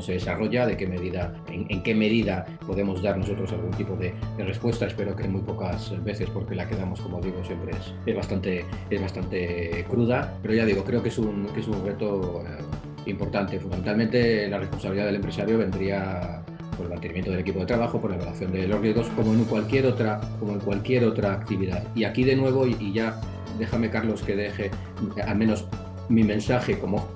desarrolla, en qué medida podemos dar nosotros algún tipo de respuesta. Espero que muy pocas veces, porque la que damos, como digo, siempre es bastante cruda, pero ya digo, creo que es un reto importante. Fundamentalmente la responsabilidad del empresario vendría por el mantenimiento del equipo de trabajo, por la evaluación de los riesgos, como en cualquier otra actividad. Y aquí de nuevo, y ya déjame, Carlos, que deje al menos mi mensaje como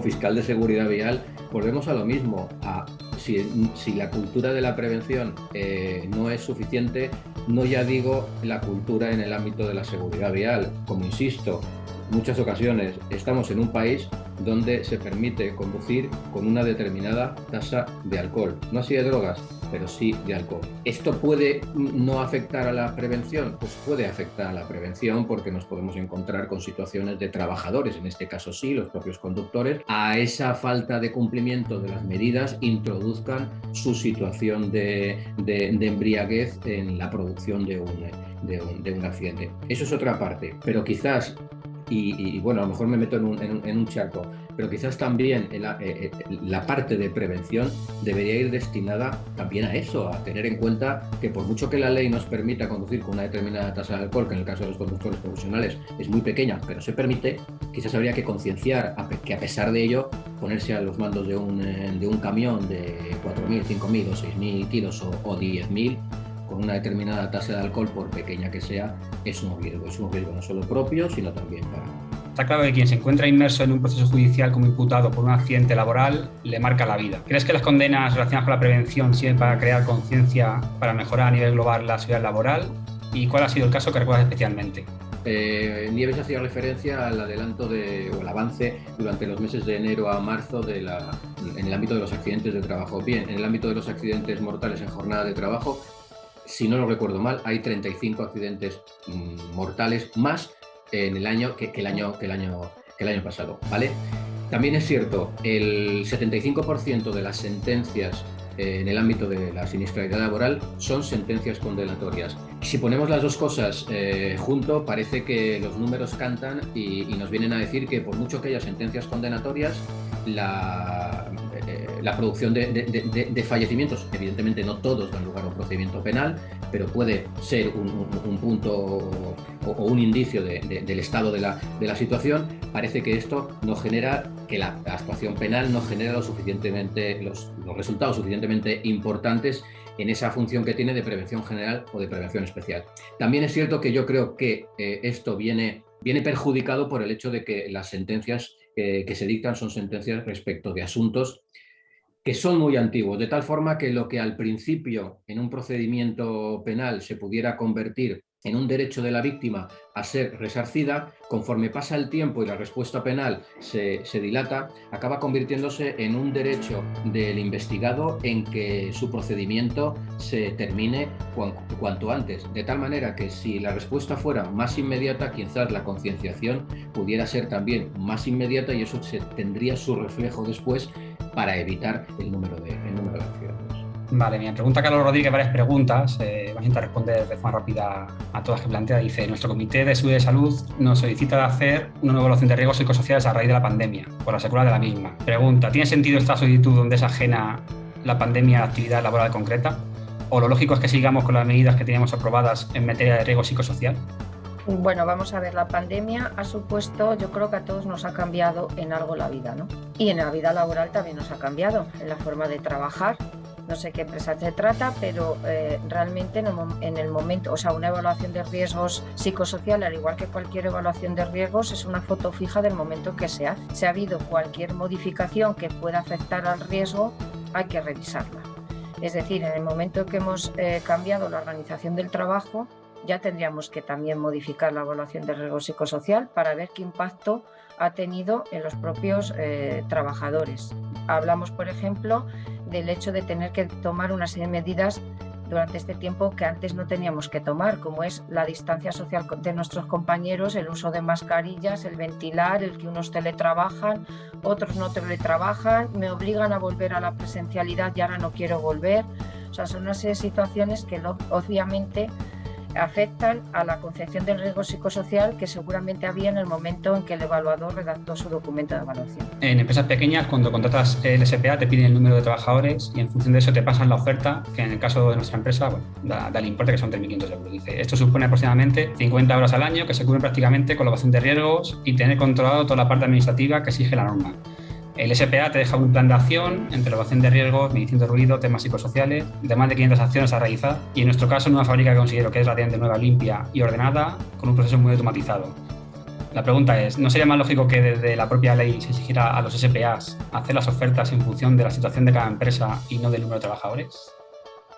fiscal de seguridad vial, volvemos a lo mismo, a si la cultura de la prevención no es suficiente, no ya digo la cultura en el ámbito de la seguridad vial. Como insisto, en muchas ocasiones estamos en un país donde se permite conducir con una determinada tasa de alcohol, no así de drogas, pero sí de alcohol. ¿Esto puede no afectar a la prevención? Pues puede afectar a la prevención porque nos podemos encontrar con situaciones de trabajadores, en este caso sí, los propios conductores, a esa falta de cumplimiento de las medidas introduzcan su situación de embriaguez en la producción de un accidente. Eso es otra parte, pero quizás, y bueno, a lo mejor me meto en un charco, pero quizás también la parte de prevención debería ir destinada también a eso, a tener en cuenta que por mucho que la ley nos permita conducir con una determinada tasa de alcohol, que en el caso de los conductores profesionales es muy pequeña, pero se permite, quizás habría que concienciar que a pesar de ello, ponerse a los mandos de un camión de 4.000, 5.000 o 6.000 kilos o 10.000, con una determinada tasa de alcohol, por pequeña que sea, es un riesgo no solo propio, sino también para...
Está claro que quien se encuentra inmerso en un proceso judicial como imputado por un accidente laboral le marca la vida. ¿Crees que las condenas relacionadas con la prevención sirven para crear conciencia para mejorar a nivel global la seguridad laboral? ¿Y cuál ha sido el caso que recuerdas especialmente?
Nieves hacía referencia al adelanto o el avance durante los meses de enero a marzo en el ámbito de los accidentes de trabajo. Bien, en el ámbito de los accidentes mortales en jornada de trabajo, si no lo recuerdo mal, hay 35 accidentes mortales más en el año que el año pasado, ¿vale? También es cierto, el 75% de las sentencias en el ámbito de la siniestralidad laboral son sentencias condenatorias. Si ponemos las dos cosas junto, parece que los números cantan y nos vienen a decir que por mucho que haya sentencias condenatorias, la producción de fallecimientos, evidentemente no todos dan lugar a un procedimiento penal, pero puede ser un punto o un indicio del estado de la situación. Parece que esto no genera, que la actuación penal no genera los resultados suficientemente importantes en esa función que tiene de prevención general o de prevención especial. También es cierto que yo creo que esto viene perjudicado por el hecho de que las sentencias que se dictan son sentencias respecto de asuntos que son muy antiguos, de tal forma que lo que al principio en un procedimiento penal se pudiera convertir en un derecho de la víctima a ser resarcida, conforme pasa el tiempo y la respuesta penal se dilata, acaba convirtiéndose en un derecho del investigado en que su procedimiento se termine cuanto antes, de tal manera que si la respuesta fuera más inmediata, quizás la concienciación pudiera ser también más inmediata y eso tendría su reflejo después para evitar el número de accidentes.
Vale, me pregunta Carlos Rodríguez varias preguntas. Vamos a intentar responder de forma rápida a todas que plantea. Dice, nuestro Comité de Seguridad y Salud nos solicita hacer una nueva evaluación de riesgos psicosociales a raíz de la pandemia, por la secuela de la misma. Pregunta, ¿tiene sentido esta solicitud donde es ajena la pandemia a la actividad laboral concreta? ¿O lo lógico es que sigamos con las medidas que teníamos aprobadas en materia de riesgo psicosocial?
Bueno, vamos a ver, la pandemia ha supuesto, yo creo que a todos nos ha cambiado en algo la vida, ¿no? Y en la vida laboral también nos ha cambiado, en la forma de trabajar. No sé qué empresa se trata, pero realmente en el momento, o sea, una evaluación de riesgos psicosocial, al igual que cualquier evaluación de riesgos, es una foto fija del momento que se hace. Si ha habido cualquier modificación que pueda afectar al riesgo, hay que revisarla. Es decir, en el momento que hemos cambiado la organización del trabajo, ya tendríamos que también modificar la evaluación de riesgo psicosocial para ver qué impacto ha tenido en los propios trabajadores. Hablamos, por ejemplo, del hecho de tener que tomar una serie de medidas durante este tiempo que antes no teníamos que tomar, como es la distancia social de nuestros compañeros, el uso de mascarillas, el ventilar, el que unos teletrabajan, otros no teletrabajan, me obligan a volver a la presencialidad y ahora no quiero volver. O sea, son una serie de situaciones que obviamente afectan a la concepción del riesgo psicosocial que seguramente había en el momento en que el evaluador redactó su documento de evaluación. En
empresas pequeñas, cuando contratas el SPA, te piden el número de trabajadores y en función de eso te pasan la oferta, que en el caso de nuestra empresa, bueno, da el importe que son 3.500 euros. Dice, esto supone aproximadamente 50 horas al año que se cubren prácticamente con la evaluación de riesgos y tener controlado toda la parte administrativa que exige la norma. El SPA te deja un plan de acción entre evaluación de riesgos, medición de ruido, temas psicosociales, de más de 500 acciones a realizar y en nuestro caso en una fábrica que considero que es relativamente nueva, limpia y ordenada, con un proceso muy automatizado. La pregunta es, ¿no sería más lógico que desde la propia ley se exigiera a los SPAs hacer las ofertas en función de la situación de cada empresa y no del número de trabajadores?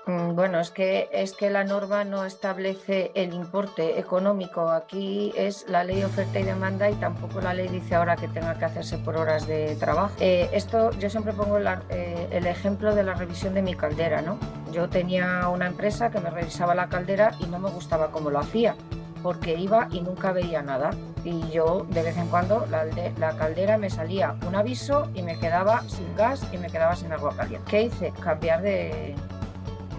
Bueno, es que la norma no establece el importe económico. Aquí es la ley oferta y demanda y tampoco la ley dice ahora que tenga que hacerse por horas de trabajo. Esto yo siempre pongo el ejemplo de la revisión de mi caldera, ¿no? Yo tenía una empresa que me revisaba la caldera y no me gustaba cómo lo hacía, porque iba y nunca veía nada. Y yo de vez en cuando la caldera me salía un aviso y me quedaba sin gas y me quedaba sin agua caliente. ¿Qué hice? Cambiar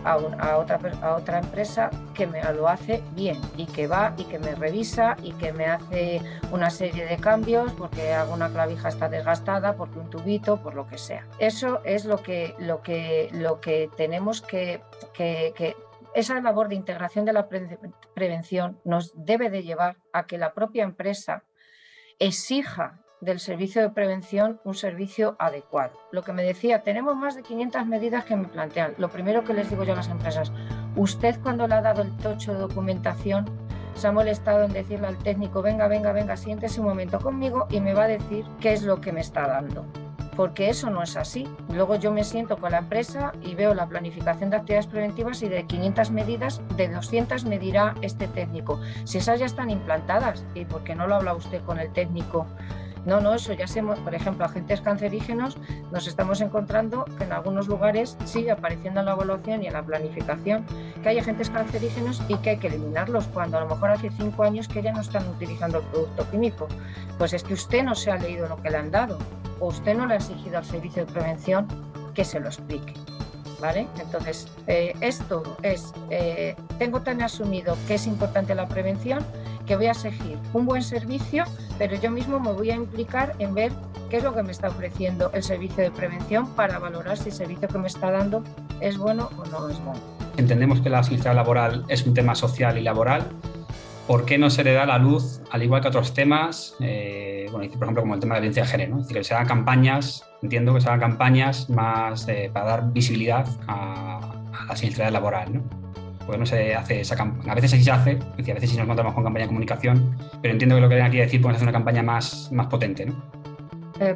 a otra empresa que me lo hace bien y que va y que me revisa y que me hace una serie de cambios porque alguna clavija está desgastada, porque un tubito, por lo que sea. Eso es lo que tenemos que esa labor de integración de la prevención nos debe de llevar a que la propia empresa exija del servicio de prevención un servicio adecuado. Lo que me decía, tenemos más de 500 medidas que me plantean. Lo primero que les digo yo a las empresas, usted cuando le ha dado el tocho de documentación se ha molestado en decirle al técnico, venga, siéntese un momento conmigo y me va a decir qué es lo que me está dando. Porque eso no es así. Luego yo me siento con la empresa y veo la planificación de actividades preventivas y de 500 medidas, de 200 me dirá este técnico. Si esas ya están implantadas, ¿y por qué no lo habla usted con el técnico? No, eso ya hacemos, por ejemplo, agentes cancerígenos, nos estamos encontrando que en algunos lugares sigue apareciendo en la evaluación y en la planificación que hay agentes cancerígenos y que hay que eliminarlos, cuando a lo mejor hace 5 años que ya no están utilizando el producto químico. Pues es que usted no se ha leído lo que le han dado, o usted no le ha exigido al servicio de prevención que se lo explique. ¿Vale? Entonces, esto es, tengo tan asumido que es importante la prevención que voy a exigir un buen servicio, pero yo mismo me voy a implicar en ver qué es lo que me está ofreciendo el servicio de prevención para valorar si el servicio que me está dando es bueno o no es bueno.
Entendemos que la siniestralidad laboral es un tema social y laboral. ¿Por qué no se le da la luz, al igual que otros temas, por ejemplo, como el tema de la violencia de género, ¿no? Es decir, que se hagan campañas, entiendo que se hagan campañas más para dar visibilidad a la siniestralidad laboral, ¿no? Pues no se hace esa campaña, a veces sí se hace, es decir, a veces sí nos encontramos con campaña de comunicación, pero entiendo que lo que quieren aquí decir, pues hacer una campaña más potente, ¿no?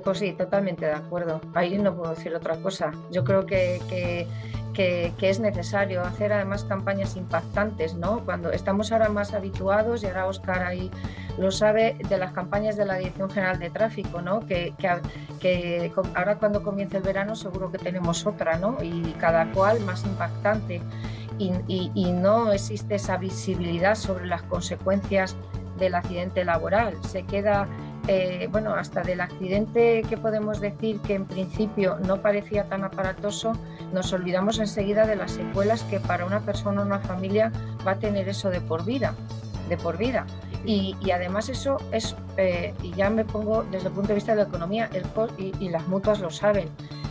Pues sí, totalmente de acuerdo. Ahí no puedo decir otra cosa. Yo creo que es necesario hacer además campañas impactantes, ¿no? Cuando estamos ahora más habituados, y ahora Óscar ahí lo sabe, de las campañas de la Dirección General de Tráfico, ¿no? Que ahora cuando comience el verano seguro que tenemos otra, ¿no? Y cada cual más impactante y no existe esa visibilidad sobre las consecuencias del accidente laboral. Se queda hasta del accidente que podemos decir que en principio no parecía tan aparatoso, nos olvidamos enseguida de las secuelas que para una persona o una familia va a tener eso de por vida. Y además eso es, y ya me pongo desde el punto de vista de la economía, y las mutuas lo saben,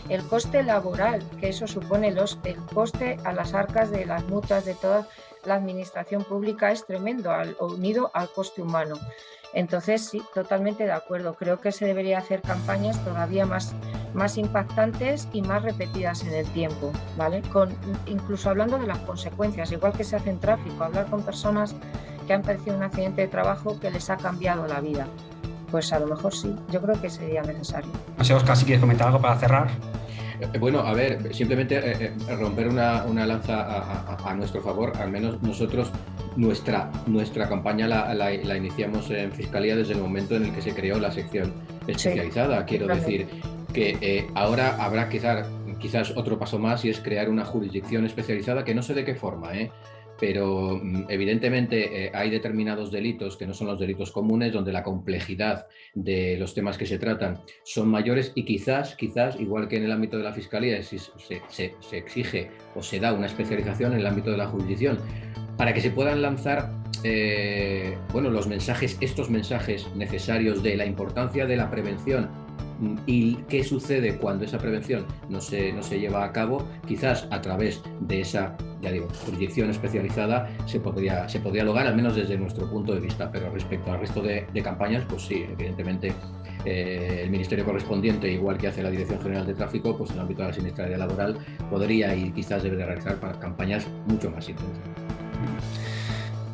el coste laboral que eso supone, el coste a las arcas de las mutuas de toda la administración pública es tremendo, unido al coste humano. Entonces, sí, totalmente de acuerdo. Creo que se debería hacer campañas todavía más impactantes y más repetidas en el tiempo, ¿vale? Incluso hablando de las consecuencias, igual que se hace en tráfico, hablar con personas que han padecido un accidente de trabajo que les ha cambiado la vida. Pues a lo mejor sí, yo creo que sería necesario.
No sé, Óscar, si quieres comentar algo para cerrar.
Bueno, a ver, simplemente romper una lanza a nuestro favor. Al menos nosotros, nuestra campaña la iniciamos en Fiscalía desde el momento en el que se creó la sección especializada. Sí, quiero decir que ahora habrá quizás otro paso más, y es crear una jurisdicción especializada, que no sé de qué forma, pero evidentemente hay determinados delitos que no son los delitos comunes, donde la complejidad de los temas que se tratan son mayores, y quizás, igual que en el ámbito de la Fiscalía, se exige o se da una especialización en el ámbito de la jurisdicción, para que se puedan lanzar estos mensajes necesarios de la importancia de la prevención y qué sucede cuando esa prevención no se lleva a cabo. Quizás a través de esa, jurisdicción especializada se podría lograr, al menos desde nuestro punto de vista. Pero respecto al resto de campañas, pues sí, evidentemente el ministerio correspondiente, igual que hace la Dirección General de Tráfico, pues en el ámbito de la siniestralidad laboral podría y quizás debe de realizar campañas mucho más intensas.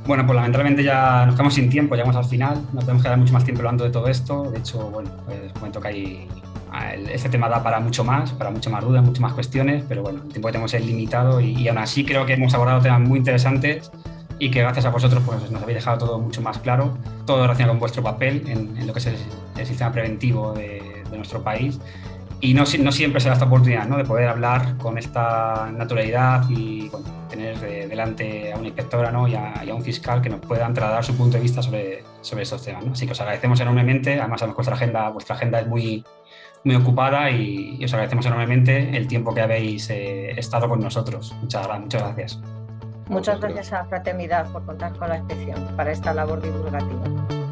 Bueno, pues lamentablemente ya nos quedamos sin tiempo, llegamos al final, no podemos quedar mucho más tiempo hablando de todo esto. De hecho, bueno, pues comento que este tema da para mucho más dudas, muchas más cuestiones, pero bueno, el tiempo que tenemos es limitado y aún así creo que hemos abordado temas muy interesantes y que gracias a vosotros pues, nos habéis dejado todo mucho más claro, todo relacionado con vuestro papel en lo que es el sistema preventivo de nuestro país. Y no siempre se da esta oportunidad, ¿no?, de poder hablar con esta naturalidad y bueno, tener delante a una inspectora, ¿no?, y a un fiscal que nos puedan trasladar su punto de vista sobre estos temas, ¿no? Así que os agradecemos enormemente. Además, sabemos que vuestra agenda es muy, muy ocupada y os agradecemos enormemente el tiempo que habéis estado con nosotros. Muchas gracias.
Muchas gracias a Fraternidad por contar con la inspección para esta labor divulgativa.